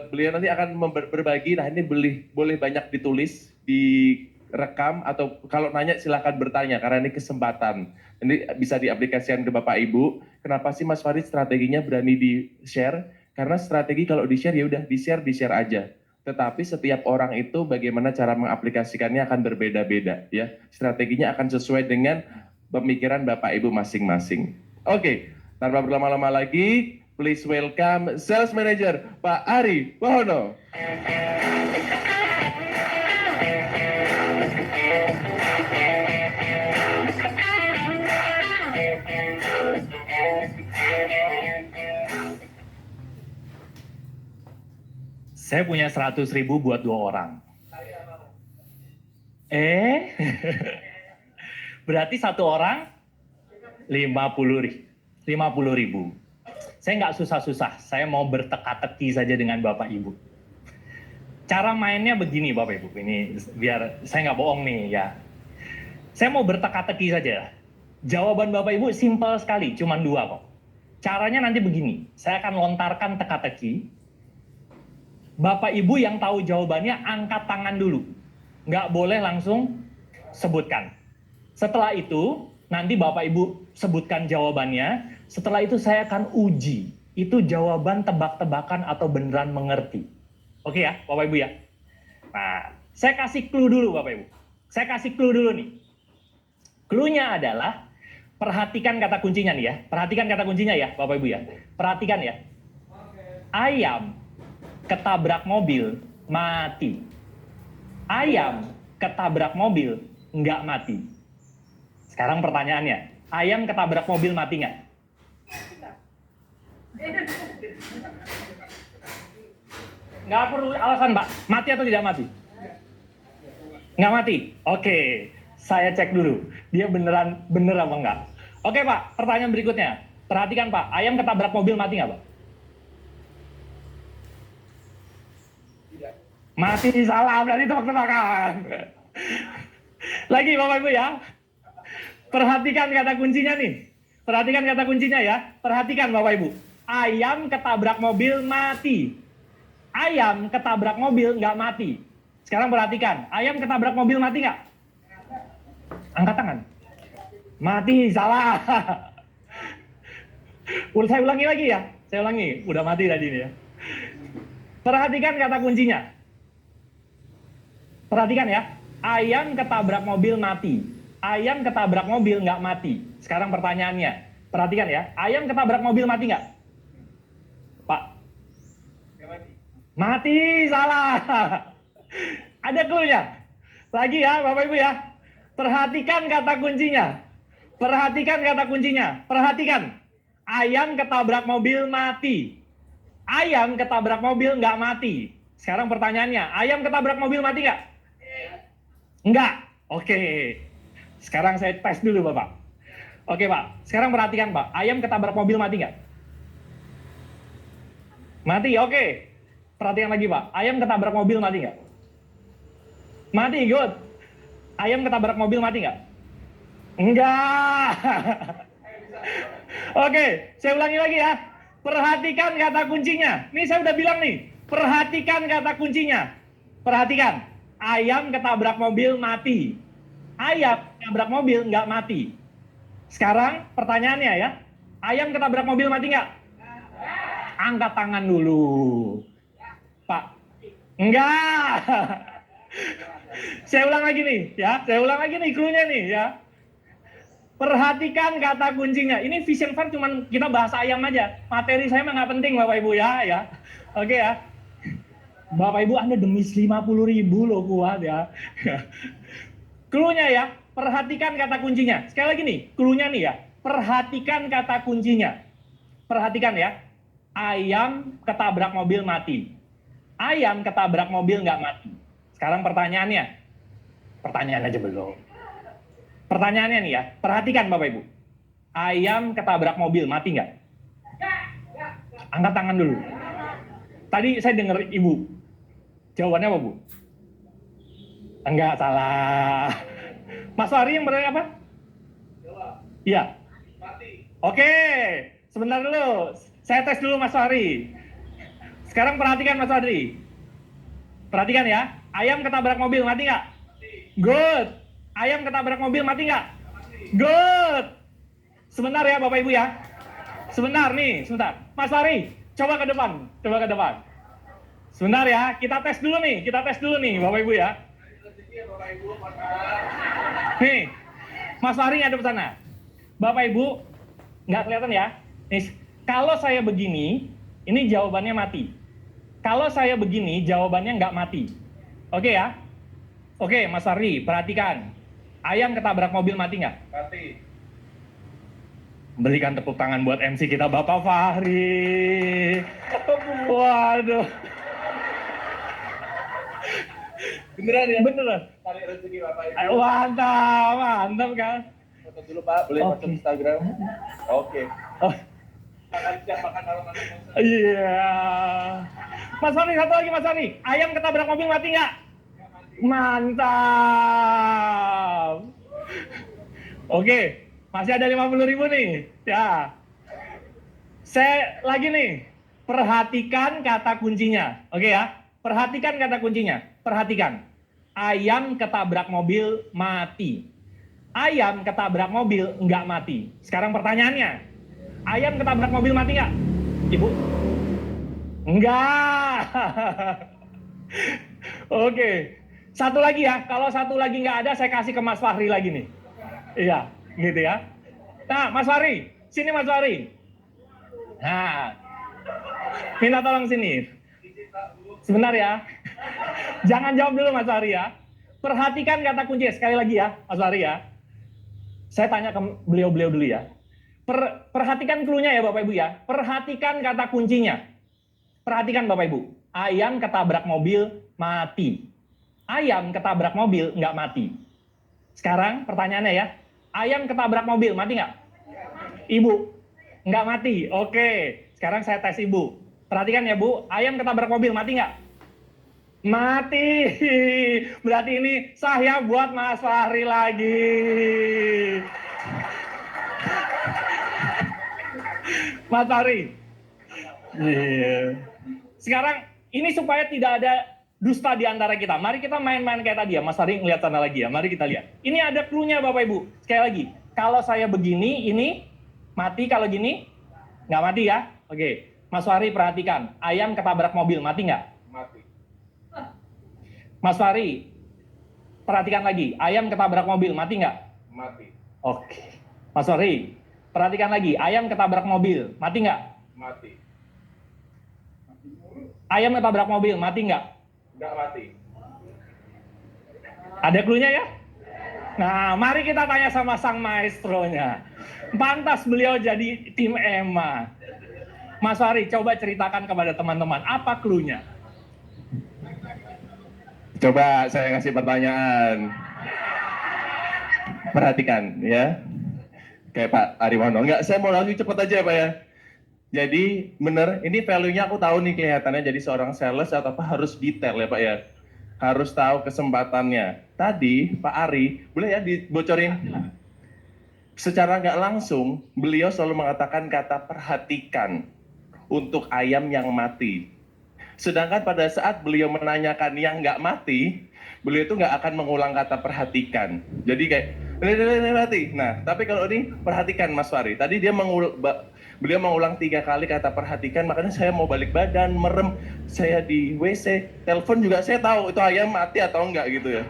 beliau nanti akan berbagi, nah ini boleh banyak ditulis, direkam, atau kalau nanya silahkan bertanya karena ini kesempatan. Ini bisa diaplikasikan ke Bapak Ibu. Kenapa sih Mas Farid strateginya berani di-share? Karena strategi kalau di-share ya udah di-share aja. Tetapi setiap orang itu bagaimana cara mengaplikasikannya akan berbeda-beda ya. Strateginya akan sesuai dengan pemikiran Bapak Ibu masing-masing. Oke, tanpa berlama-lama lagi, please welcome Sales Manager Pak Ari Wahono. Saya punya 100.000 buat 2 orang. Berarti 1 orang 50.000. Saya nggak susah-susah, saya mau berteka-teki saja dengan Bapak Ibu. Cara mainnya begini Bapak Ibu, ini biar saya nggak bohong nih ya. Saya mau berteka-teki saja. Jawaban Bapak Ibu simpel sekali, cuma 2 kok. Caranya nanti begini, saya akan lontarkan teka-teki. Bapak Ibu yang tahu jawabannya angkat tangan dulu. Nggak boleh langsung sebutkan. Setelah itu, nanti Bapak Ibu sebutkan jawabannya. Setelah itu saya akan uji. Itu jawaban tebak-tebakan atau beneran mengerti. Oke ya, Bapak Ibu ya. Nah, saya kasih clue dulu Bapak Ibu. Saya kasih clue dulu nih. Clue-nya adalah, perhatikan kata kuncinya nih ya. Perhatikan kata kuncinya ya, Bapak Ibu ya. Perhatikan ya. Ayam ketabrak mobil, mati. Ayam ketabrak mobil, nggak mati. Sekarang pertanyaannya, ayam ketabrak mobil mati nggak? Nggak perlu alasan, Pak. Mati atau tidak mati? Nggak mati? Oke, saya cek dulu. Dia bener apa enggak? Oke, Pak. Pertanyaan berikutnya. Perhatikan, Pak. Ayam ketabrak mobil mati nggak, Pak? Mati, salah, berarti tebak-tebakan. Lagi Bapak Ibu ya. Perhatikan kata kuncinya nih. Perhatikan kata kuncinya ya. Perhatikan Bapak Ibu. Ayam ketabrak mobil mati. Ayam ketabrak mobil nggak mati. Sekarang perhatikan. Ayam ketabrak mobil mati nggak? Angkat tangan. Mati, salah. Saya ulangi lagi ya. Saya ulangi. Udah mati tadi ini ya. Perhatikan kata kuncinya. Perhatikan ya. Ayam ketabrak mobil mati. Ayam ketabrak mobil nggak mati. Sekarang pertanyaannya. Perhatikan ya. Ayam ketabrak mobil mati nggak? Pak? Mati, salah. Ada clue-nya. Lagi ya, Bapak Ibu ya. Perhatikan kata kuncinya. Perhatikan kata kuncinya. Perhatikan. Ayam ketabrak mobil mati. Ayam ketabrak mobil nggak mati. Sekarang pertanyaannya, ayam ketabrak mobil mati nggak? Nggak. Oke. Sekarang saya tes dulu, Bapak. Oke, Pak. Sekarang perhatikan, Pak. Ayam ketabrak mobil mati nggak? Mati, oke. Perhatikan lagi, Pak. Ayam ketabrak mobil mati nggak? Mati, good. Ayam ketabrak mobil mati nggak? Enggak. Oke, saya ulangi lagi ya. Perhatikan kata kuncinya. Ini saya udah bilang nih. Perhatikan kata kuncinya. Perhatikan. Ayam ketabrak mobil mati. Ayam ketabrak mobil nggak mati. Sekarang pertanyaannya ya. Ayam ketabrak mobil mati nggak? Angkat tangan dulu. Pak. Enggak. Saya ulang lagi nih ya. Saya ulang lagi nih clue-nya nih ya. Perhatikan kata kuncinya. Ini Vision Fund cuman kita bahas ayam aja. Materi saya mah nggak penting Bapak Ibu ya. Oke ya. Bapak Ibu Anda demi 50.000 loh kuat ya. Clue-nya ya. Perhatikan kata kuncinya. Sekali lagi nih, clue-nya nih ya. Perhatikan kata kuncinya. Perhatikan ya. Ayam ketabrak mobil mati. Ayam ketabrak mobil nggak mati. Sekarang pertanyaannya. Pertanyaan aja belum. Pertanyaannya nih ya, perhatikan Bapak Ibu. Ayam ketabrak mobil, mati nggak? Angkat tangan dulu. Tadi saya dengar Ibu. Jawabannya apa, Bu? Enggak, salah. Mas Fahri yang berani apa? Iya. Mati. Oke, sebentar dulu. Saya tes dulu Mas Fahri. Sekarang perhatikan Mas Fahri. Perhatikan ya. Ayam ketabrak mobil, mati nggak? Good. Ayam ketabrak mobil mati nggak? Good. Sebentar ya Bapak Ibu ya. Sebentar nih, sebentar. Mas Fahri, coba ke depan. Coba ke depan. Sebentar ya, kita tes dulu nih. Kita tes dulu nih Bapak Ibu ya. Nih, Mas Fahri ngadep sana. Bapak Ibu, nggak kelihatan ya? Nih, kalau saya begini, ini jawabannya mati. Kalau saya begini, jawabannya nggak mati. Oke ya? Oke, Mas Fahri, perhatikan. Ayam ketabrak mobil mati nggak? Mati. Berikan tepuk tangan buat MC kita, Bapak Fahri. Waduh. Beneran ya? Beneran. Cari rezeki Bapak Ibu. Mantap, mantap kan? Foto dulu Pak, boleh Oke. masuk Instagram? Oke. Oh, Makan siang, makan malam, makan malam. iya. Mas Fahri, satu lagi Mas Fahri. Ayam ketabrak mobil mati nggak? Mantap. Oke, masih ada 50.000 nih. Ya. Saya lagi nih. Perhatikan kata kuncinya. Oke ya. Perhatikan kata kuncinya. Perhatikan. Ayam ketabrak mobil mati. Ayam ketabrak mobil nggak mati. Sekarang pertanyaannya. Ayam ketabrak mobil mati nggak? Ibu? Enggak. Oke. Satu lagi ya. Kalau satu lagi nggak ada, saya kasih ke Mas Fahri lagi nih. Iya, gitu ya. Nah, Mas Fahri. Sini Mas Fahri. Nah. Minta tolong sini. Sebentar ya. Jangan jawab dulu Mas Fahri ya. Perhatikan kata kunci. Sekali lagi ya, Mas Fahri ya. Saya tanya ke beliau-beliau dulu ya. Perhatikan clue-nya ya Bapak Ibu ya. Perhatikan kata kuncinya. Perhatikan Bapak Ibu. Ayam ketabrak mobil mati. Ayam ketabrak mobil nggak mati. Sekarang pertanyaannya ya. Ayam ketabrak mobil mati nggak? Ibu. Nggak mati. Oke. Sekarang saya tes Ibu. Perhatikan ya Bu. Ayam ketabrak mobil mati nggak? Mati. Berarti ini saya buat Mas Fahri lagi. Mas Fahri. Iya. Sekarang ini supaya tidak ada dusta di antara kita. Mari kita main-main kayak tadi ya. Mas Fahri ngeliat sana lagi ya. Mari kita lihat. Ini ada clue-nya Bapak Ibu. Sekali lagi. Kalau saya begini, ini mati. Kalau gini, nggak mati ya. Oke. Mas Fahri perhatikan. Ayam ketabrak mobil. Mati nggak? Mati. Mas Fahri, perhatikan lagi. Ayam ketabrak mobil. Mati nggak? Mati. Oke. Mas Fahri, perhatikan lagi. Ayam ketabrak mobil. Mati nggak? Mati. Ayam ketabrak mobil. Mati nggak? Nggak mati. Ada clue-nya ya? Nah, mari kita tanya sama sang maestronya. Pantas beliau jadi tim Emma. Mas Fahri, coba ceritakan kepada teman-teman. Apa clue-nya? Coba saya kasih pertanyaan. Perhatikan ya. Kayak Pak Arimono. Enggak, saya mau langsung cepet aja Pak ya. Jadi bener, ini value-nya aku tahu nih kelihatannya jadi seorang sales atau apa harus detail ya Pak ya. Harus tahu kesempatannya. Tadi Pak Ari, boleh ya dibocorin? Secara nggak langsung, beliau selalu mengatakan kata perhatikan untuk ayam yang mati. Sedangkan pada saat beliau menanyakan yang nggak mati, beliau itu nggak akan mengulang kata perhatikan. Jadi kayak, ini mati. Nah, tapi kalau ini perhatikan Mas Fahri. Tadi dia beliau mengulang 3 kali kata perhatikan, makanya saya mau balik badan, merem, saya di WC, telepon juga saya tahu itu ayam mati atau enggak gitu ya.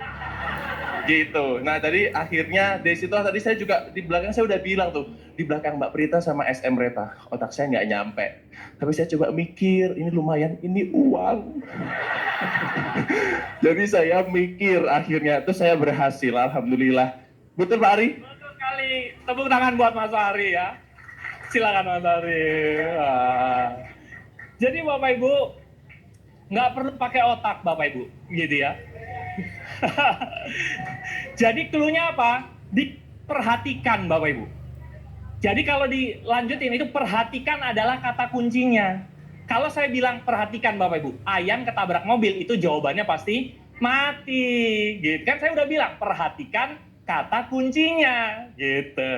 Gitu. Nah tadi akhirnya dari situ tadi saya juga di belakang saya udah bilang tuh, di belakang Mbak Prita sama SM Reta, otak saya nggak nyampe. Tapi saya coba mikir, ini lumayan, ini uang. Jadi saya mikir akhirnya, terus saya berhasil, alhamdulillah. Betul Pak Ari? Betul sekali. Tepuk tangan buat Mas Fahri ya. Silakan Mas Fahri. Wah. Jadi Bapak Ibu, nggak perlu pakai otak Bapak Ibu, gitu ya. Jadi clue-nya apa? Diperhatikan Bapak Ibu. Jadi kalau dilanjutin itu perhatikan adalah kata kuncinya. Kalau saya bilang perhatikan Bapak Ibu, ayam ketabrak mobil itu jawabannya pasti mati. Gitu kan saya udah bilang perhatikan kata kuncinya gitu.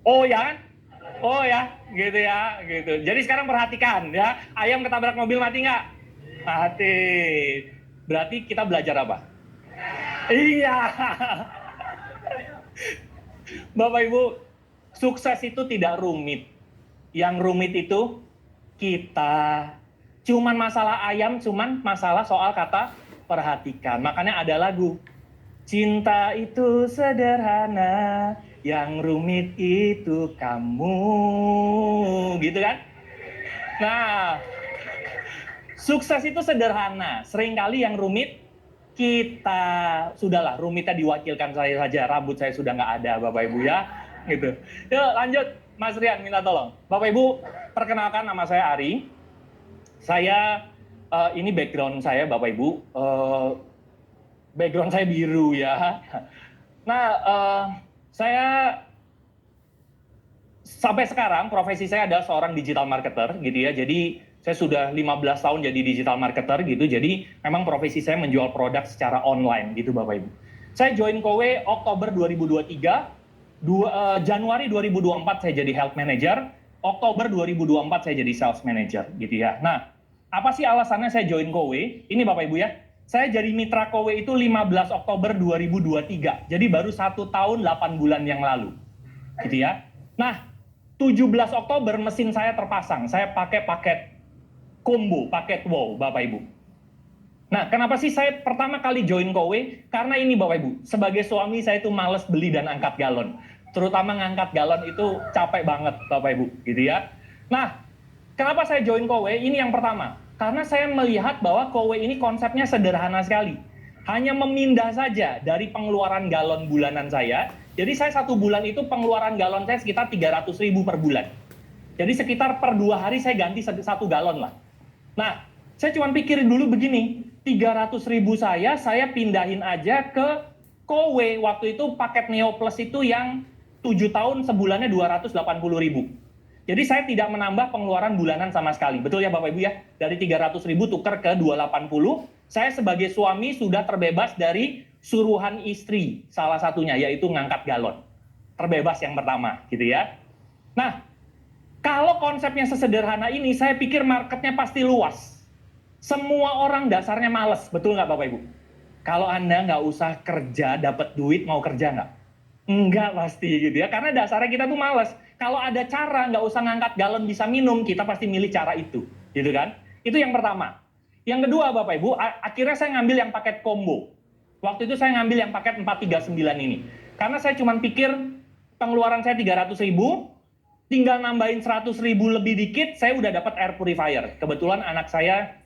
Oh ya kan? Oh ya, gitu ya, gitu. Jadi sekarang perhatikan ya, ayam ketabrak mobil mati nggak? Mati. Berarti kita belajar apa? Iya. Bapak Ibu, sukses itu tidak rumit. Yang rumit itu kita. Cuman masalah ayam, cuman masalah soal kata perhatikan. Makanya ada lagu. Cinta itu sederhana, yang rumit itu kamu. Gitu kan? Nah, sukses itu sederhana. Seringkali yang rumit kita. Sudahlah, rumitnya diwakilkan saya saja. Rambut saya sudah nggak ada, Bapak Ibu ya. Gitu. Yuk lanjut, Mas Rian minta tolong. Bapak Ibu, perkenalkan nama saya Ari. Saya, ini background saya Bapak Ibu. Background saya biru ya. Nah, saya sampai sekarang profesi saya adalah seorang digital marketer gitu ya. Jadi saya sudah 15 tahun jadi digital marketer gitu. Jadi memang profesi saya menjual produk secara online gitu Bapak Ibu. Saya join Kowe Oktober 2023, Januari 2024 saya jadi health manager, Oktober 2024 saya jadi sales manager gitu ya. Nah, apa sih alasannya saya join Kowe? Ini Bapak Ibu ya. Saya jadi mitra Kowe itu 15 Oktober 2023. Jadi baru 1 tahun 8 bulan yang lalu. Gitu ya. Nah, 17 Oktober mesin saya terpasang. Saya pakai paket combo, paket wow, Bapak Ibu. Nah, kenapa sih saya pertama kali join Kowe? Karena ini Bapak Ibu, sebagai suami saya itu males beli dan angkat galon. Terutama ngangkat galon itu capek banget Bapak Ibu, gitu ya. Nah, kenapa saya join Kowe? Ini yang pertama. Karena saya melihat bahwa Kowe ini konsepnya sederhana sekali. Hanya memindah saja dari pengeluaran galon bulanan saya. Jadi saya 1 bulan itu pengeluaran galon saya sekitar 300.000 per bulan. Jadi sekitar per 2 hari saya ganti 1 galon lah. Nah, saya cuma pikirin dulu begini. 300.000 saya pindahin aja ke Kowe. Waktu itu paket Neo Plus itu yang 7 tahun sebulannya 280.000. Jadi saya tidak menambah pengeluaran bulanan sama sekali. Betul ya Bapak Ibu ya? Dari 300.000 tuker ke 280. Saya sebagai suami sudah terbebas dari suruhan istri. Salah satunya yaitu ngangkat galon. Terbebas yang pertama gitu ya. Nah, Kalau konsepnya sesederhana ini, saya pikir marketnya pasti luas. Semua orang dasarnya males, betul nggak Bapak Ibu? Kalau Anda nggak usah kerja, dapat duit, mau kerja nggak? Enggak pasti gitu ya, karena dasarnya kita tuh males. Kalau ada cara nggak usah ngangkat galon bisa minum, kita pasti milih cara itu, gitu kan? Itu yang pertama. Yang kedua Bapak Ibu, akhirnya saya ngambil yang paket combo. Waktu itu saya ngambil yang paket 439 ini. Karena saya cuma pikir pengeluaran saya 300.000, tinggal nambahin 100.000 lebih dikit, saya udah dapat air purifier. Kebetulan anak saya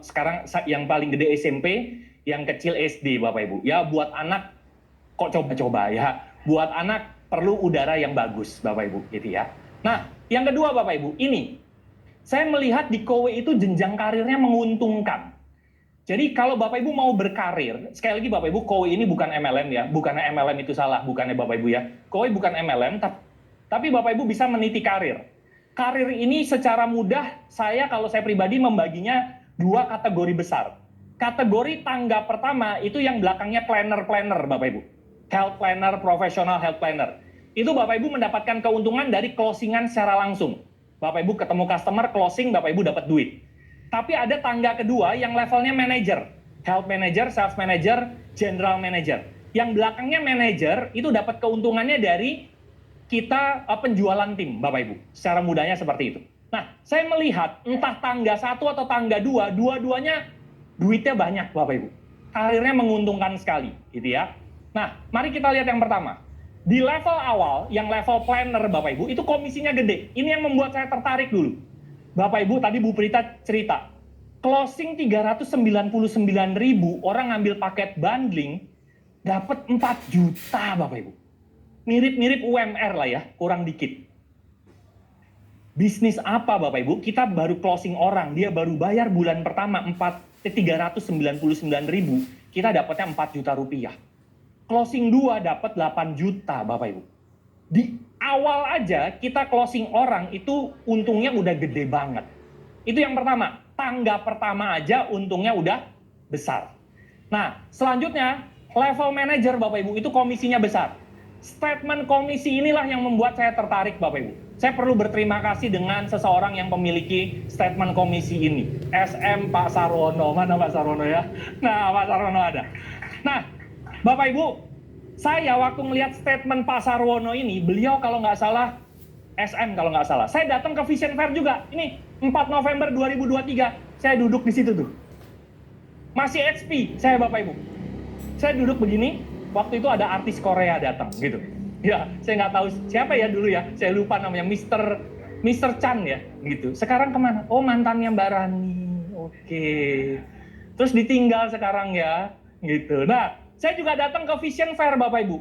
sekarang yang paling gede SMP, yang kecil SD Bapak Ibu. Ya buat anak, kok coba-coba ya. Buat anak perlu udara yang bagus Bapak Ibu gitu ya. Nah yang kedua Bapak Ibu, ini. Saya melihat di Kowe itu jenjang karirnya menguntungkan. Jadi kalau Bapak Ibu mau berkarir, sekali lagi Bapak Ibu, Kowe ini bukan MLM ya. Bukannya MLM itu salah, bukannya Bapak Ibu ya. Kowe bukan MLM, tapi Bapak Ibu bisa meniti karir. Karir ini secara mudah, kalau saya pribadi membaginya 2 kategori besar. Kategori tangga pertama itu yang belakangnya planner Bapak Ibu. Health planner, professional health planner. Itu Bapak Ibu mendapatkan keuntungan dari closingan secara langsung. Bapak Ibu ketemu customer, closing, Bapak Ibu dapat duit. Tapi ada tangga kedua yang levelnya manager. Health manager, sales manager, general manager. Yang belakangnya manager itu dapat keuntungannya dari kita penjualan tim, Bapak Ibu. Secara mudahnya seperti itu. Nah, saya melihat entah tangga 1 atau tangga 2, dua-duanya duitnya banyak, Bapak Ibu. Karirnya menguntungkan sekali, gitu ya. Nah, mari kita lihat yang pertama. Di level awal, yang level planner Bapak Ibu, itu komisinya gede. Ini yang membuat saya tertarik dulu. Bapak Ibu, tadi Bu Prita cerita. Closing 399.000, orang ngambil paket bundling, dapat 4 juta Bapak Ibu. Mirip-mirip UMR lah ya, kurang dikit. Bisnis apa Bapak Ibu? Kita baru closing orang, dia baru bayar bulan pertama 399.000, kita dapatnya 4 juta rupiah. Closing 2 dapat 8 juta Bapak Ibu. Di awal aja kita closing orang itu untungnya udah gede banget. Itu yang pertama, tangga pertama aja untungnya udah besar. Nah, selanjutnya level manager Bapak Ibu itu komisinya besar. Statement komisi inilah yang membuat saya tertarik Bapak Ibu. Saya perlu berterima kasih dengan seseorang yang memiliki statement komisi ini. SM Pak Sarwono. Mana Pak Sarwono ya? Nah, Pak Sarwono ada. Nah, Bapak Ibu, saya waktu melihat statement Pak Sarwono ini, beliau kalau nggak salah, SM kalau nggak salah. Saya datang ke Vision Fair juga. Ini 4 November 2023, saya duduk di situ tuh. Masih HP, saya Bapak Ibu. Saya duduk begini, waktu itu ada artis Korea datang gitu. Ya, saya nggak tahu siapa ya dulu ya, saya lupa namanya, Mr. Chan ya, gitu. Sekarang kemana? Oh, mantannya Mbak Rani, oke. Terus ditinggal sekarang ya, gitu. Nah, saya juga datang ke Vision Fair Bapak Ibu.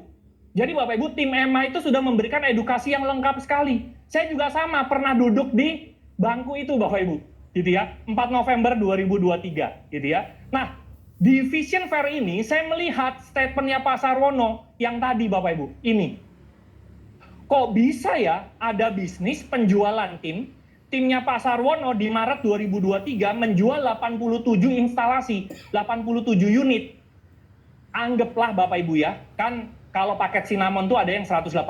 Jadi Bapak Ibu, tim EMA itu sudah memberikan edukasi yang lengkap sekali. Saya juga sama, pernah duduk di bangku itu Bapak Ibu, gitu ya. 4 November 2023, gitu ya. Nah, di Vision Fair ini saya melihat statementnya Pak Sarwono yang tadi Bapak Ibu, ini. Kok bisa ya ada bisnis penjualan timnya Pak Sarwono di Maret 2023 menjual 87 instalasi, 87 unit. Anggaplah Bapak Ibu ya, kan kalau paket cinnamon tuh ada yang 180.000,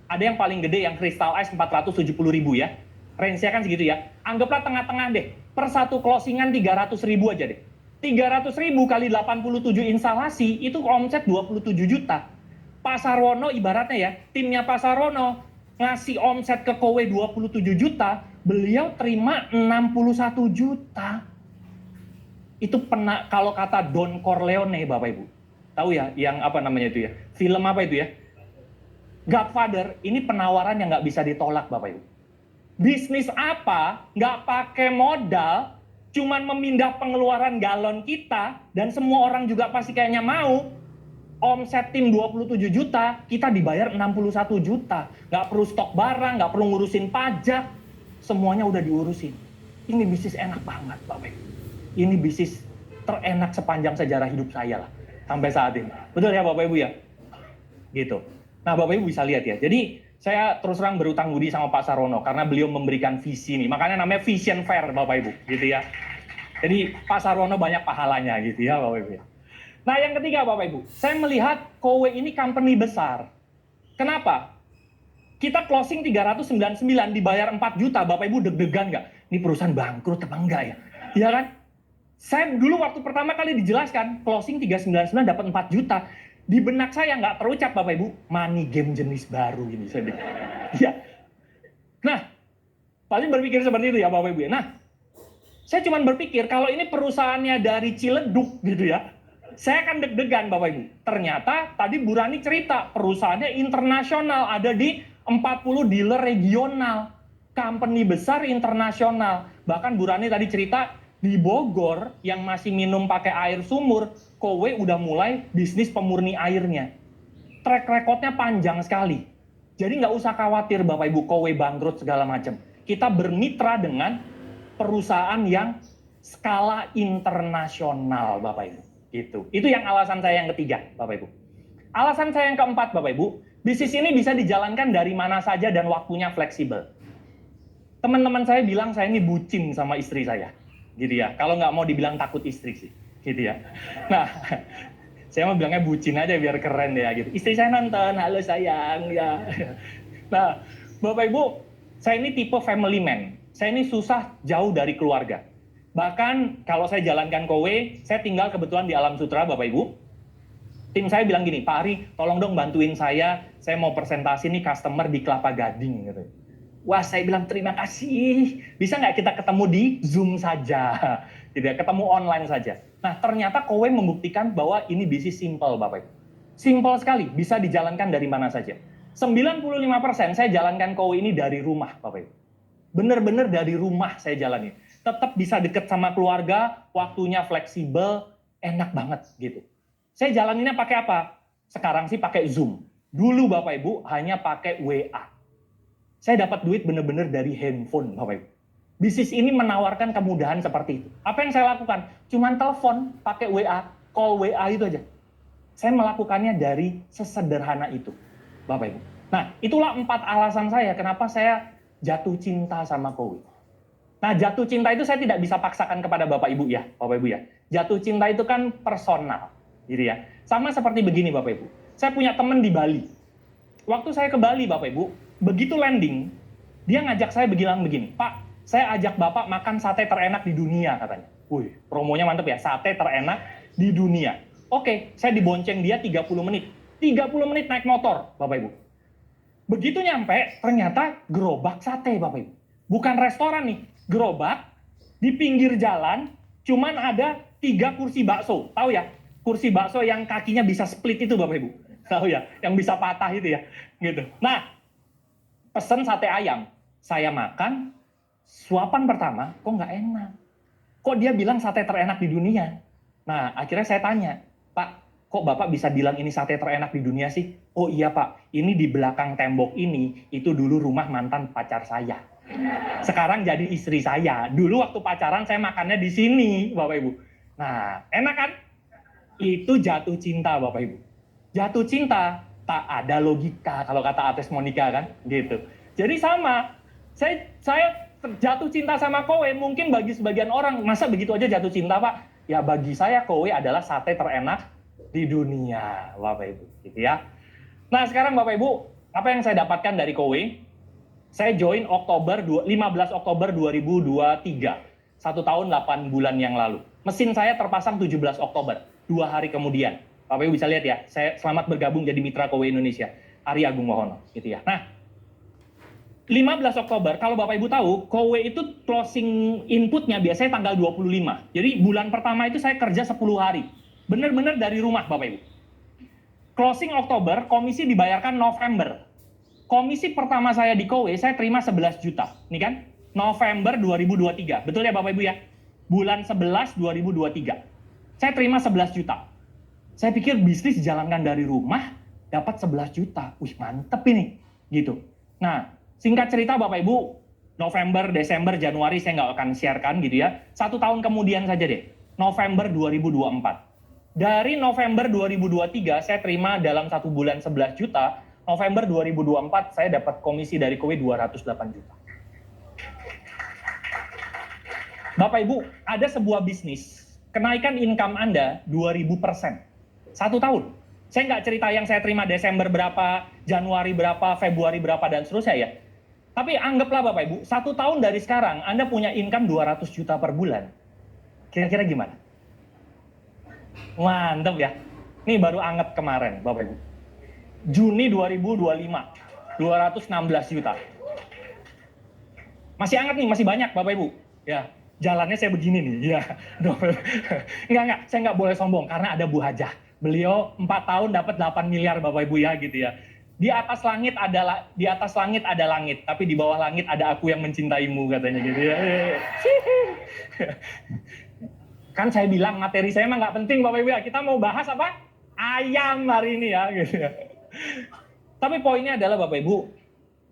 ada yang paling gede yang crystal ice 470.000 ya. Range-nya kan segitu ya. Anggaplah tengah-tengah deh, per satu closingan 300.000 aja deh. 300.000 kali 87 instalasi, itu omset 27 juta. Pak Sarwono ibaratnya ya, timnya Pak Sarwono ngasih omset ke Kowe 27 juta, beliau terima 61 juta. Itu pernah, kalau kata Don Corleone Bapak Ibu. Tahu ya, yang apa namanya itu ya? Film apa itu ya? Godfather, ini penawaran yang nggak bisa ditolak Bapak Ibu. Bisnis apa, nggak pakai modal, cuman memindah pengeluaran galon kita, dan semua orang juga pasti kayaknya mau, omset tim 27 juta, kita dibayar 61 juta. Nggak perlu stok barang, nggak perlu ngurusin pajak, semuanya udah diurusin. Ini bisnis enak banget Bapak Ibu. Ini bisnis terenak sepanjang sejarah hidup saya lah. Sampai saat ini. Betul ya Bapak Ibu ya? Gitu. Nah Bapak Ibu bisa lihat ya. Jadi saya terus terang berutang budi sama Pak Sarwono. Karena beliau memberikan visi ini. Makanya namanya Vision Fair Bapak Ibu. Gitu ya. Jadi Pak Sarwono banyak pahalanya gitu ya Bapak Ibu ya. Nah yang ketiga Bapak Ibu. Saya melihat Kowe ini company besar. Kenapa? Kita closing 399 dibayar 4 juta, Bapak Ibu deg-degan nggak? Ini perusahaan bangkrut apa enggak ya? Iya kan? Saya dulu waktu pertama kali dijelaskan, closing 399 dapat 4 juta. Di benak saya nggak terucap Bapak Ibu, money game jenis baru ini. Saya bilang. Ya. Nah, pasti berpikir seperti itu ya Bapak Ibu ya. Nah, saya cuma berpikir kalau ini perusahaannya dari Ciledug gitu ya. Saya akan deg-degan Bapak Ibu. Ternyata tadi Bu Rani cerita perusahaannya internasional, ada di 40 dealer regional. Company besar internasional. Bahkan Bu Rani tadi cerita di Bogor yang masih minum pakai air sumur, Kowe udah mulai bisnis pemurni airnya. Track recordnya panjang sekali. Jadi nggak usah khawatir Bapak Ibu Kowe bangkrut segala macam. Kita bermitra dengan perusahaan yang skala internasional Bapak Ibu. Itu yang alasan saya yang ketiga, Bapak Ibu. Alasan saya yang keempat, Bapak Ibu, bisnis ini bisa dijalankan dari mana saja dan waktunya fleksibel. Teman-teman saya bilang saya ini bucin sama istri saya, gitu ya. Kalau nggak mau dibilang takut istri sih, gitu ya. Nah, saya mau bilangnya bucin aja biar keren ya, gitu. Istri saya nonton, halo sayang, ya. Nah, Bapak Ibu, saya ini tipe family man. Saya ini susah jauh dari keluarga. Bahkan kalau saya jalankan Kowe, saya tinggal kebetulan di Alam Sutera, Bapak Ibu. Tim saya bilang gini, Pak Ari, tolong dong bantuin saya mau presentasi nih customer di Kelapa Gading. Gitu. Wah, saya bilang terima kasih. Bisa nggak kita ketemu di Zoom saja? Gitu ya, ketemu online saja. Nah, ternyata Kowe membuktikan bahwa ini bisnis simple, Bapak Ibu. Simple sekali, bisa dijalankan dari mana saja. 95% saya jalankan Kowe ini dari rumah, Bapak Ibu. Bener-bener dari rumah saya jalani. Tetap bisa deket sama keluarga, waktunya fleksibel, enak banget gitu. Saya jalaninnya pakai apa? Sekarang sih pakai Zoom. Dulu Bapak Ibu hanya pakai WA. Saya dapat duit bener-bener dari handphone Bapak Ibu. Bisnis ini menawarkan kemudahan seperti itu. Apa yang saya lakukan? Cuman telepon, pakai WA, call WA itu aja. Saya melakukannya dari sesederhana itu Bapak Ibu. Nah, itulah 4 alasan saya kenapa saya jatuh cinta sama Kowe. Nah, jatuh cinta itu saya tidak bisa paksakan kepada Bapak Ibu ya, Bapak Ibu ya. Jatuh cinta itu kan personal, gitu ya. Sama seperti begini Bapak Ibu. Saya punya teman di Bali. Waktu saya ke Bali Bapak Ibu, begitu landing, dia ngajak saya bilang begini, Pak, saya ajak Bapak makan sate terenak di dunia katanya. Wih, promonya mantep ya, sate terenak di dunia. Oke, saya dibonceng dia 30 menit. 30 menit naik motor, Bapak Ibu. Begitu nyampe, ternyata gerobak sate Bapak Ibu. Bukan restoran nih. Gerobak di pinggir jalan cuman ada 3 kursi bakso, tahu ya, kursi bakso yang kakinya bisa split itu Bapak Ibu, tahu ya, yang bisa patah itu ya, gitu. Nah, pesen sate ayam, saya makan, suapan pertama kok nggak enak, kok dia bilang sate terenak di dunia. Nah, akhirnya saya tanya, Pak, kok Bapak bisa bilang ini sate terenak di dunia sih? Oh iya Pak, ini di belakang tembok ini itu dulu rumah mantan pacar saya. Sekarang jadi istri saya. Dulu waktu pacaran saya makannya di sini, Bapak Ibu. Nah, enak kan? Itu jatuh cinta, Bapak Ibu. Jatuh cinta tak ada logika kalau kata Ates Monica kan, gitu. Jadi sama. Saya jatuh cinta sama Kowe mungkin bagi sebagian orang, masa begitu aja jatuh cinta, Pak? Ya bagi saya Kowe adalah sate terenak di dunia, Bapak Ibu, gitu ya. Nah, sekarang Bapak Ibu, apa yang saya dapatkan dari Kowe? Saya join 15 Oktober 2023. 1 tahun 8 bulan yang lalu. Mesin saya terpasang 17 Oktober. 2 hari kemudian. Bapak Ibu bisa lihat ya, saya selamat bergabung jadi mitra Kowe Indonesia. Ari Agung Mohono, gitu ya. Nah, 15 Oktober, kalau Bapak Ibu tahu, Kowe itu closing inputnya biasanya tanggal 25. Jadi bulan pertama itu saya kerja 10 hari. Benar-benar dari rumah Bapak Ibu. Closing Oktober, komisi dibayarkan November. Komisi pertama saya di Kowe, saya terima 11 juta. Ini kan, November 2023. Betul ya Bapak Ibu ya? Bulan 11 2023. Saya terima 11 juta. Saya pikir bisnis dijalankan dari rumah, dapat 11 juta. Wih, mantep ini. Gitu. Nah, singkat cerita Bapak Ibu, November, Desember, Januari saya nggak akan sharekan gitu ya. 1 tahun kemudian saja deh, November 2024. Dari November 2023 saya terima dalam 1 bulan 11 juta, November 2024 saya dapat komisi dari Kowe 208 juta. Bapak Ibu, ada sebuah bisnis, kenaikan income Anda 2000%. 1 tahun. Saya nggak cerita yang saya terima Desember berapa, Januari berapa, Februari berapa, dan seterusnya ya. Tapi anggaplah Bapak Ibu, 1 tahun dari sekarang Anda punya income 200 juta per bulan. Kira-kira gimana? Mantap ya. Ini baru anget kemarin Bapak Ibu. Juni 2025, 216 juta. Masih anget nih, masih banyak Bapak Ibu. Ya, jalannya saya begini nih. Ya, enggak, saya nggak boleh sombong karena ada Bu Hajah. Beliau 4 tahun dapat 8 miliar Bapak Ibu ya gitu ya. Di atas langit ada langit, tapi di bawah langit ada aku yang mencintaimu katanya gitu ya. Kan saya bilang materi saya emang nggak penting Bapak Ibu ya. Kita mau bahas apa? Ayam hari ini ya gitu ya. Tapi poinnya adalah Bapak Ibu,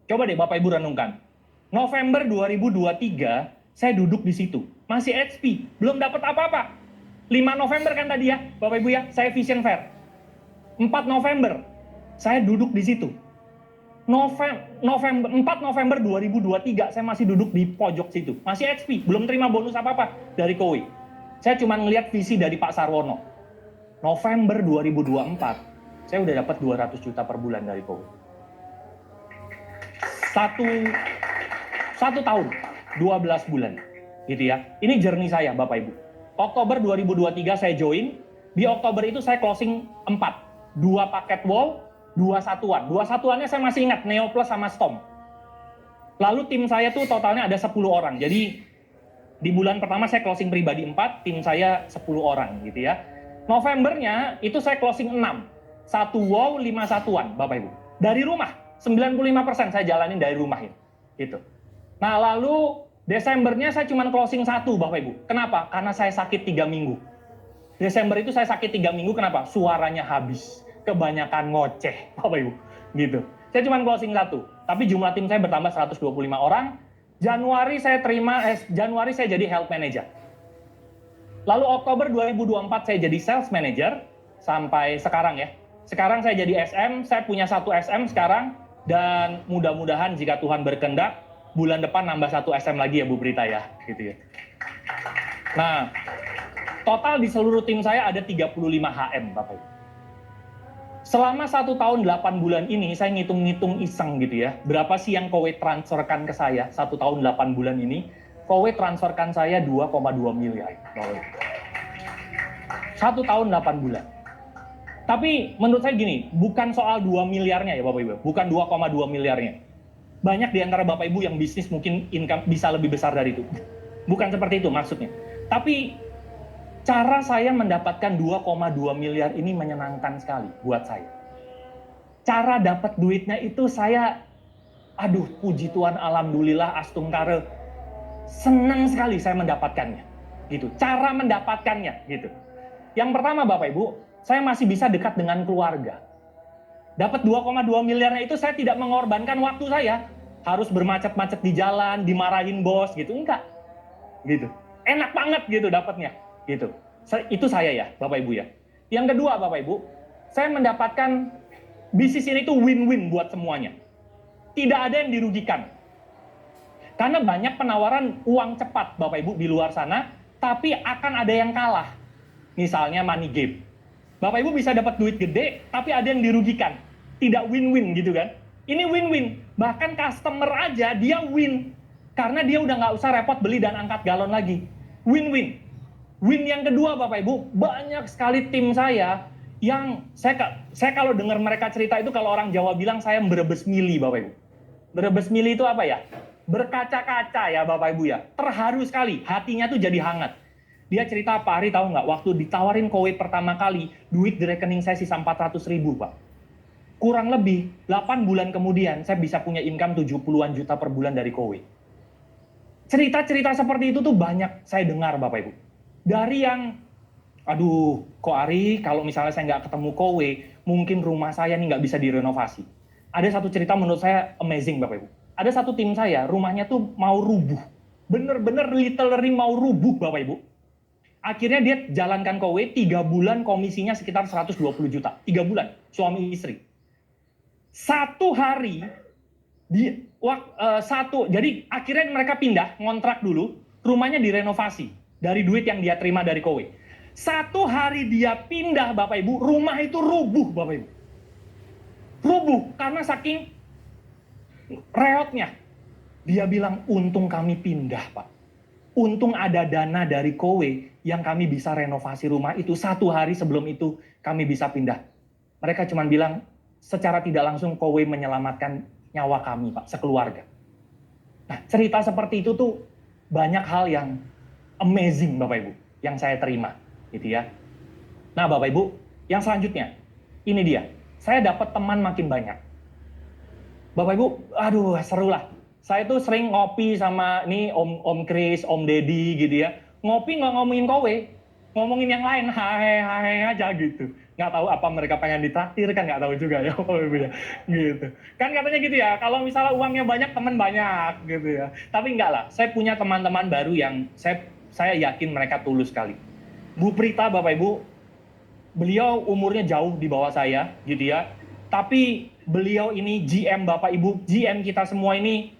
coba deh Bapak Ibu renungkan. November 2023 saya duduk di situ, masih HP, belum dapat apa-apa. 5 November kan tadi ya, Bapak Ibu ya, saya Vision Fair. 4 November, saya duduk di situ. 4 November 2023, saya masih duduk di pojok situ. Masih HP, belum terima bonus apa-apa dari Kowe. Saya cuma ngelihat visi dari Pak Sarwono. November 2024, saya udah dapat 200 juta per bulan dari Kowe. Satu tahun, 12 bulan. Gitu ya. Ini journey saya, Bapak Ibu. Oktober 2023 saya join. Di Oktober itu saya closing 4. 2 paket wall, 2 satuan. 2 satuannya saya masih ingat, Neo Plus sama Storm. Lalu tim saya tuh totalnya ada 10 orang. Jadi di bulan pertama saya closing pribadi 4, tim saya 10 orang gitu ya. Novembernya itu saya closing 6. 1 wall, 5 satuan, Bapak Ibu. Dari rumah, 95% saya jalanin dari rumah ini. Gitu. Nah lalu Desembernya saya cuma closing 1 Bapak Ibu. Kenapa? Karena saya sakit 3 minggu. Desember itu saya sakit 3 minggu, kenapa? Suaranya habis. Kebanyakan ngoceh Bapak Ibu. Gitu. Saya cuma closing 1. Tapi jumlah tim saya bertambah 125 orang. Januari saya jadi health manager. Lalu Oktober 2024 saya jadi sales manager. Sampai sekarang ya. Sekarang saya jadi SM, saya punya 1 SM sekarang. Dan mudah-mudahan jika Tuhan berkehendak, bulan depan nambah 1 SM lagi ya Bu Prita ya, gitu ya. Nah, total di seluruh tim saya ada 35 HM, Bapak Ibu. Selama 1 tahun 8 bulan ini, saya ngitung-ngitung iseng gitu ya. Berapa sih yang Kowe transferkan ke saya 1 tahun 8 bulan ini? Kowe transferkan saya 2,2 miliar, Bapak Ibu. 1 tahun 8 bulan. Tapi menurut saya gini, bukan soal 2 miliarnya ya Bapak Ibu, bukan 2,2 miliarnya. Banyak di antara Bapak Ibu yang bisnis mungkin income bisa lebih besar dari itu. Bukan seperti itu maksudnya. Tapi cara saya mendapatkan 2,2 miliar ini menyenangkan sekali buat saya. Cara dapat duitnya itu saya, aduh puji Tuhan alhamdulillah astungkare, senang sekali saya mendapatkannya. Gitu. Cara mendapatkannya gitu. Yang pertama Bapak Ibu, saya masih bisa dekat dengan keluarga. Dapat 2,2 miliarnya itu saya tidak mengorbankan waktu saya. Harus bermacet-macet di jalan, dimarahin bos gitu. Enggak. Gitu. Enak banget gitu dapatnya. Gitu. Itu saya ya, Bapak Ibu ya. Yang kedua Bapak Ibu, saya mendapatkan bisnis ini tuh win-win buat semuanya. Tidak ada yang dirugikan. Karena banyak penawaran uang cepat Bapak Ibu di luar sana, tapi akan ada yang kalah. Misalnya money game. Bapak Ibu bisa dapat duit gede, tapi ada yang dirugikan. Tidak win-win gitu kan. Ini win-win. Bahkan customer aja dia win. Karena dia udah nggak usah repot beli dan angkat galon lagi. Win-win. Win yang kedua Bapak Ibu, banyak sekali tim saya yang saya kalau dengar mereka cerita itu, kalau orang Jawa bilang saya berebes mili Bapak Ibu. Berebes mili itu apa ya? Berkaca-kaca ya Bapak Ibu ya. Terharu sekali, hatinya tuh jadi hangat. Dia cerita Pak Ari tahu nggak, waktu ditawarin Kowe pertama kali, duit di rekening saya sisa 400.000 Pak. Kurang lebih 8 bulan kemudian saya bisa punya income 70-an juta per bulan dari Kowe. Cerita-cerita seperti itu tuh banyak saya dengar Bapak Ibu. Dari yang, aduh kok Ari kalau misalnya saya nggak ketemu Kowe, mungkin rumah saya nih nggak bisa direnovasi. Ada satu cerita menurut saya amazing Bapak Ibu. Ada satu tim saya, rumahnya tuh mau rubuh. Bener-bener literally mau rubuh Bapak Ibu. Akhirnya dia jalankan Kowe 3 bulan, komisinya sekitar 120 juta. 3 bulan, suami istri. 1 hari, jadi akhirnya mereka pindah, ngontrak dulu, rumahnya direnovasi. Dari duit yang dia terima dari Kowe. Satu hari dia pindah Bapak Ibu, rumah itu rubuh Bapak Ibu. Rubuh karena saking reotnya. Dia bilang, untung kami pindah Pak. Untung ada dana dari Kowe yang kami bisa renovasi rumah itu. Satu hari sebelum itu kami bisa pindah. Mereka cuma bilang, secara tidak langsung Kowe menyelamatkan nyawa kami Pak, sekeluarga. Nah, cerita seperti itu tuh banyak hal yang amazing Bapak Ibu, yang saya terima, gitu ya. Nah Bapak Ibu, yang selanjutnya, ini dia, saya dapat teman makin banyak. Bapak Ibu, aduh seru lah. Saya tuh sering ngopi sama nih Om Chris, Om Deddy gitu ya. Ngopi nggak ngomongin Kowe, ngomongin yang lain, hahe aja gitu. Nggak tahu apa mereka pengen ditraktir kan, nggak tahu juga ya Bapak Ibu ya. Gitu. Kan katanya gitu ya, kalau misalnya uangnya banyak, teman banyak gitu ya. Tapi enggak lah, saya punya teman-teman baru yang saya yakin mereka tulus sekali. Bu Prita Bapak Ibu, beliau umurnya jauh di bawah saya gitu ya. Tapi beliau ini GM Bapak Ibu, GM kita semua ini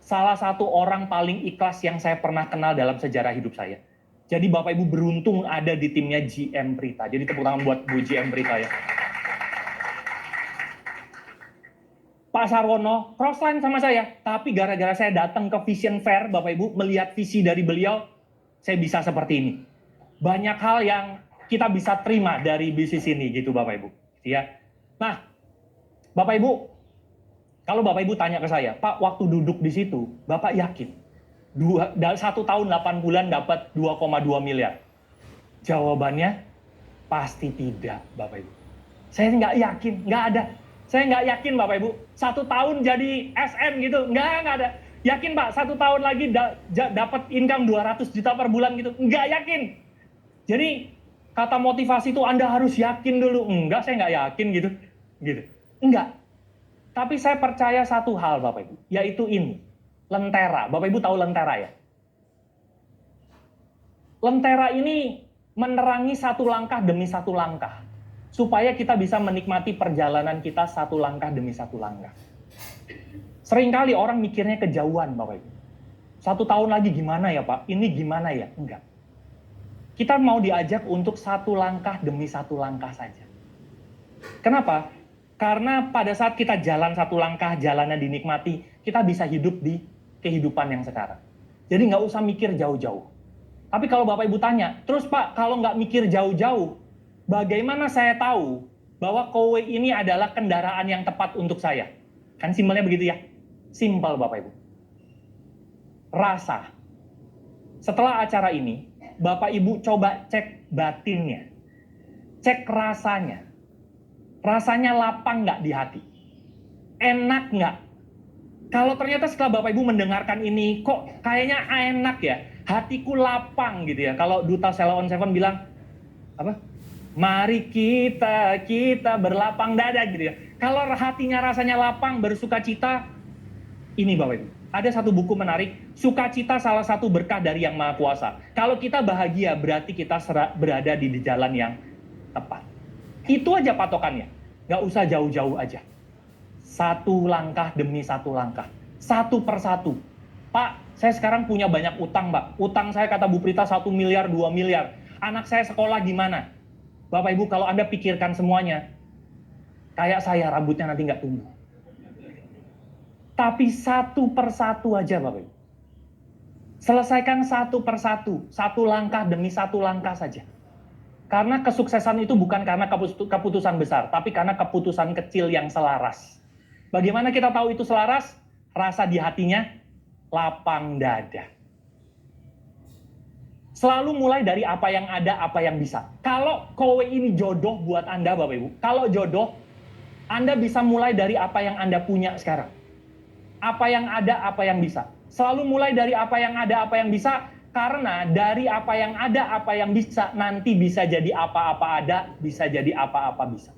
salah satu orang paling ikhlas yang saya pernah kenal dalam sejarah hidup saya. Jadi Bapak Ibu beruntung ada di timnya GM Prita. Jadi tepuk tangan buat Bu GM Prita ya. Pak Sarwono crossline sama saya, tapi gara-gara saya datang ke Vision Fair Bapak Ibu melihat visi dari beliau, saya bisa seperti ini. Banyak hal yang kita bisa terima dari bisnis ini gitu Bapak Ibu, ya. Nah, Bapak Ibu, kalau Bapak Ibu tanya ke saya, Pak, waktu duduk di situ, Bapak yakin 1 tahun 8 bulan dapat 2,2 miliar? Jawabannya pasti tidak, Bapak Ibu. Saya nggak yakin, nggak ada. Saya nggak yakin Bapak Ibu, 1 tahun jadi SM gitu, nggak ada. Yakin Pak, 1 tahun lagi dapat income 200 juta per bulan gitu, nggak yakin. Jadi kata motivasi itu Anda harus yakin dulu. Enggak, saya nggak yakin gitu. Enggak. Tapi saya percaya satu hal Bapak Ibu, yaitu ini, Lentera. Bapak Ibu tahu Lentera ya? Lentera ini menerangi satu langkah demi satu langkah, supaya kita bisa menikmati perjalanan kita satu langkah demi satu langkah. Seringkali orang mikirnya kejauhan Bapak Ibu. 1 tahun lagi gimana ya Pak? Ini gimana ya? Enggak. Kita mau diajak untuk satu langkah demi satu langkah saja. Kenapa? Karena pada saat kita jalan satu langkah, jalannya dinikmati, kita bisa hidup di kehidupan yang sekarang. Jadi nggak usah mikir jauh-jauh. Tapi kalau Bapak Ibu tanya, terus Pak, kalau nggak mikir jauh-jauh, bagaimana saya tahu bahwa Kowe ini adalah kendaraan yang tepat untuk saya? Kan simpelnya begitu ya? Simpel Bapak Ibu. Rasa. Setelah acara ini, Bapak Ibu coba cek batinnya. Cek rasanya. Rasanya lapang nggak di hati? Enak nggak? Kalau ternyata setelah Bapak Ibu mendengarkan ini, kok kayaknya enak ya? Hatiku lapang gitu ya. Kalau Duta Sheila on Seven bilang, apa? Mari kita berlapang dada gitu ya. Kalau hatinya rasanya lapang, bersukacita, ini Bapak Ibu. Ada satu buku menarik, sukacita salah satu berkah dari Yang Maha Kuasa. Kalau kita bahagia, berarti kita berada di jalan yang tepat. Itu aja patokannya. Nggak usah jauh-jauh aja. Satu langkah demi satu langkah. Satu persatu. Pak, saya sekarang punya banyak utang, Pak. Utang saya kata Bu Prita 1 miliar, 2 miliar. Anak saya sekolah gimana? Bapak Ibu, kalau Anda pikirkan semuanya, kayak saya rambutnya nanti nggak tumbuh. Tapi satu persatu aja Bapak Ibu. Selesaikan satu persatu, satu langkah demi satu langkah saja. Karena kesuksesan itu bukan karena keputusan besar, tapi karena keputusan kecil yang selaras. Bagaimana kita tahu itu selaras? Rasa di hatinya lapang dada. Selalu mulai dari apa yang ada, apa yang bisa. Kalau Kowe ini jodoh buat Anda Bapak Ibu, kalau jodoh, Anda bisa mulai dari apa yang Anda punya sekarang. Apa yang ada, apa yang bisa. Selalu mulai dari apa yang ada, apa yang bisa, karena dari apa yang ada, apa yang bisa, nanti bisa jadi apa-apa ada, bisa jadi apa-apa bisa.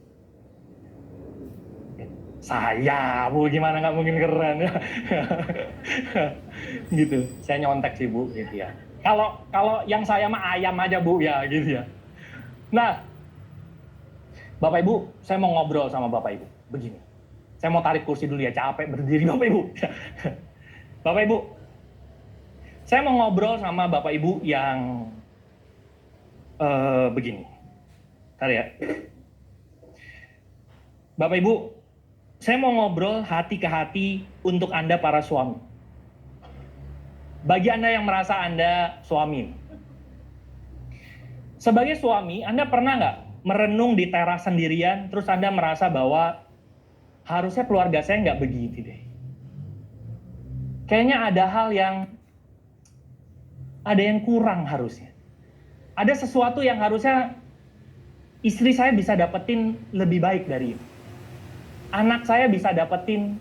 Saya, Bu, gimana nggak mungkin keren ya. Gitu, saya nyontek sih Bu, gitu ya. Kalau yang saya mah ayam aja Bu, ya gitu ya. Nah, Bapak Ibu, saya mau ngobrol sama Bapak Ibu, begini. Saya mau tarik kursi dulu ya, capek berdiri Bapak Ibu. Bapak Ibu, saya mau ngobrol sama Bapak Ibu yang Begini. Bentar ya. Bapak Ibu, saya mau ngobrol hati ke hati untuk Anda para suami. Bagi Anda yang merasa Anda suami. Sebagai suami, Anda pernah nggak merenung di teras sendirian, terus Anda merasa bahwa harusnya keluarga saya nggak begini deh. Kayaknya ada hal ada yang kurang harusnya. Ada sesuatu yang harusnya istri saya bisa dapetin lebih baik dari ini. Anak saya bisa dapetin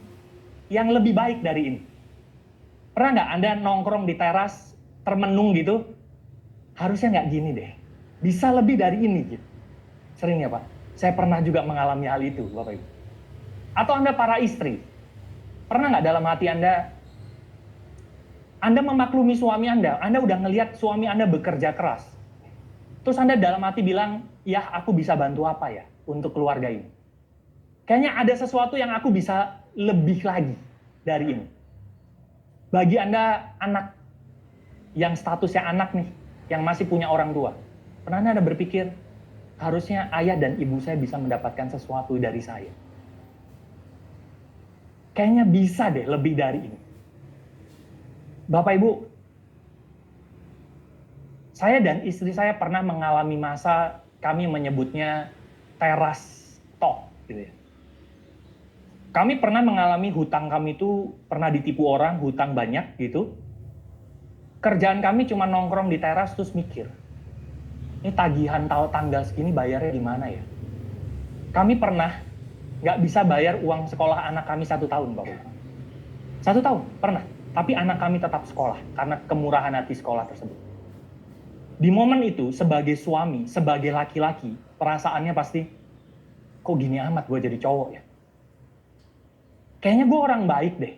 yang lebih baik dari ini. Pernah nggak Anda nongkrong di teras, termenung gitu? Harusnya nggak gini deh. Bisa lebih dari ini gitu. Sering ya Pak? Saya pernah juga mengalami hal itu, Bapak Ibu. Atau Anda para istri, pernah nggak dalam hati Anda memaklumi suami Anda udah ngelihat suami Anda bekerja keras. Terus Anda dalam hati bilang, ya aku bisa bantu apa ya untuk keluarga ini. Kayaknya ada sesuatu yang aku bisa lebih lagi dari ini. Bagi Anda anak yang statusnya anak nih, yang masih punya orang tua. Pernah Anda berpikir, harusnya ayah dan ibu saya bisa mendapatkan sesuatu dari saya. Kayaknya bisa deh lebih dari ini. Bapak Ibu, saya dan istri saya pernah mengalami masa kami menyebutnya teras talk gitu ya. Kami pernah mengalami hutang kami itu pernah ditipu orang, hutang banyak gitu. Kerjaan kami cuma nongkrong di teras terus mikir, ini tagihan tanggal segini bayarnya di mana ya? Kami pernah nggak bisa bayar uang sekolah anak kami 1 tahun, Bapak. 1 tahun, pernah. Tapi anak kami tetap sekolah karena kemurahan hati sekolah tersebut. Di momen itu, sebagai suami, sebagai laki-laki, perasaannya pasti, kok gini amat gue jadi cowok ya? Kayaknya gue orang baik deh.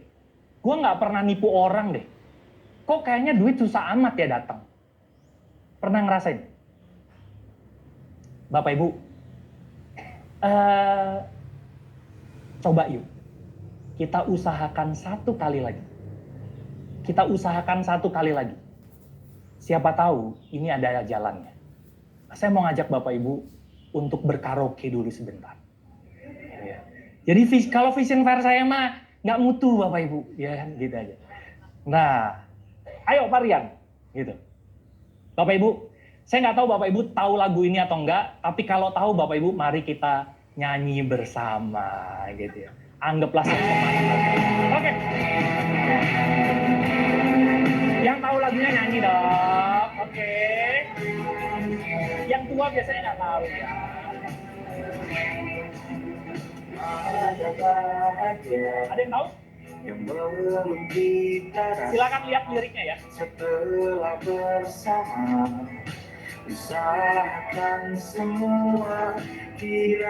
Gue nggak pernah nipu orang deh. Kok kayaknya duit susah amat ya datang? Pernah ngerasain? Bapak Ibu, coba yuk, kita usahakan 1 kali lagi. Kita usahakan 1 kali lagi. Siapa tahu ini ada jalannya. Saya mau ngajak Bapak Ibu untuk berkaraoke dulu sebentar. Ya. Jadi kalau vision fair saya mah nggak mutu Bapak Ibu, ya gitu aja. Nah, ayo Pak Rian, gitu. Bapak Ibu, saya nggak tahu Bapak Ibu tahu lagu ini atau enggak, tapi kalau tahu Bapak Ibu, mari kita nyanyi bersama, gitu ya. Anggaplah saya teman. Oke. Yang tahu lagunya nyanyi dong, oke. Yang tua biasanya nggak tahu ya. Ada yang tahu? Silakan lihat liriknya ya. Setelah bersama usahakan semua, kira-kira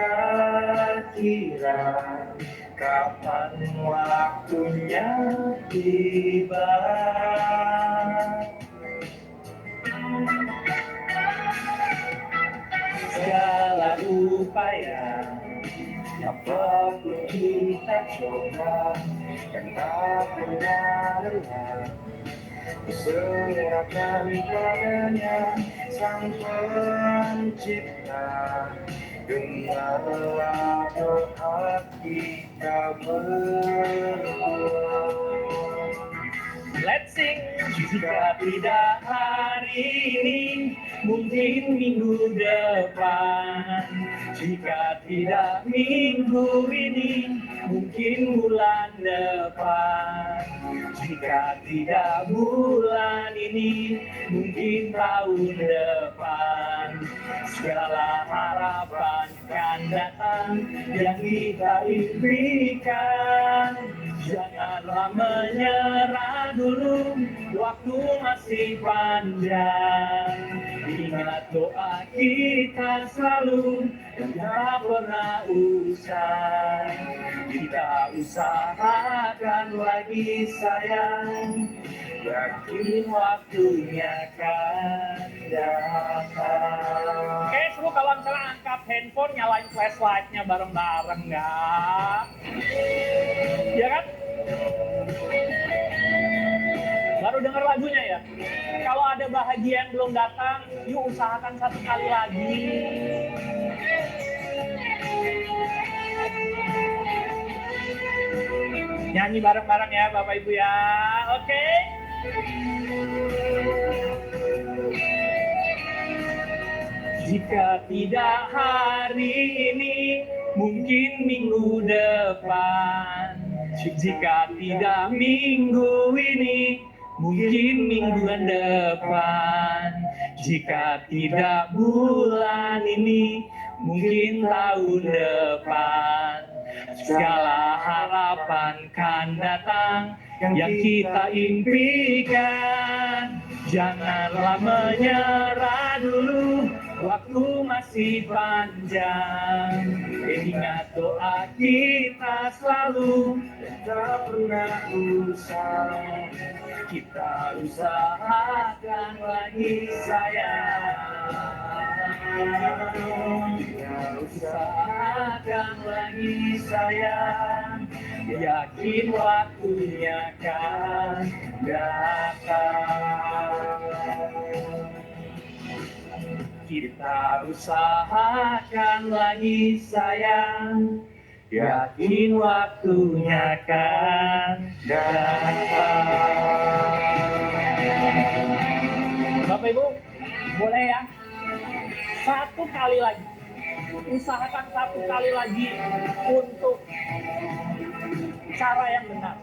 kapan waktunya tiba. Segala upaya apapun kita coba, kan tak pernah lelah. Serahkan padanya Sang Pencipta, dengarlah doa kita berdua. Let's sing. Jika tidak hari ini, mungkin minggu depan. Jika tidak minggu ini, mungkin bulan depan. Jika tidak bulan ini, mungkin tahun depan. Segala harapan kan datang yang kita impikan. Janganlah menyerah dulu, waktu masih panjang. Ingat doa kita selalu, dan tak pernah usai. Kita usahakan lagi sayang, yakin waktunya kan datang. Oke, semua kalau misalnya angkat handphone, nyalain flashlight-nya bareng-bareng nggak? Ya kan? Baru denger lagunya ya? kalau ada bahagia yang belum datang, yuk usahakan satu kali lagi. Nyanyi bareng-bareng ya Bapak Ibu ya. Oke. Jika tidak hari ini, mungkin minggu depan. Jika tidak minggu ini, mungkin mingguan depan. Jika tidak bulan ini, mungkin tahun depan. Segala harapan kan datang yang kita impikan. Janganlah menyerah dulu, waktu masih panjang. Ingat doa kita selalu, Tak pernah usah. kita usahakan lagi sayang. Kita usahakan lagi sayang. Yakin waktunya kan datang. Kita usahakan lagi sayang. Yakin waktunya kan datang. Bapak Ibu, boleh ya? Satu kali lagi. Usahakan satu kali lagi untuk cara yang benar.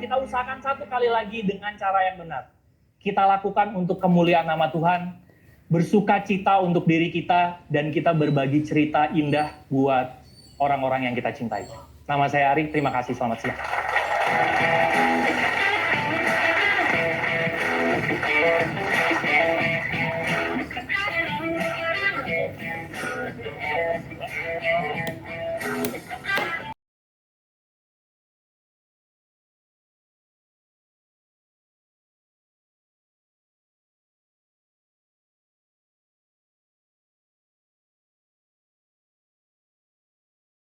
Kita usahakan satu kali lagi dengan cara yang benar. Kita lakukan untuk kemuliaan nama Tuhan, bersuka cita untuk diri kita, dan kita berbagi cerita indah buat orang-orang yang kita cintai. Nama saya Ari, terima kasih, selamat siang.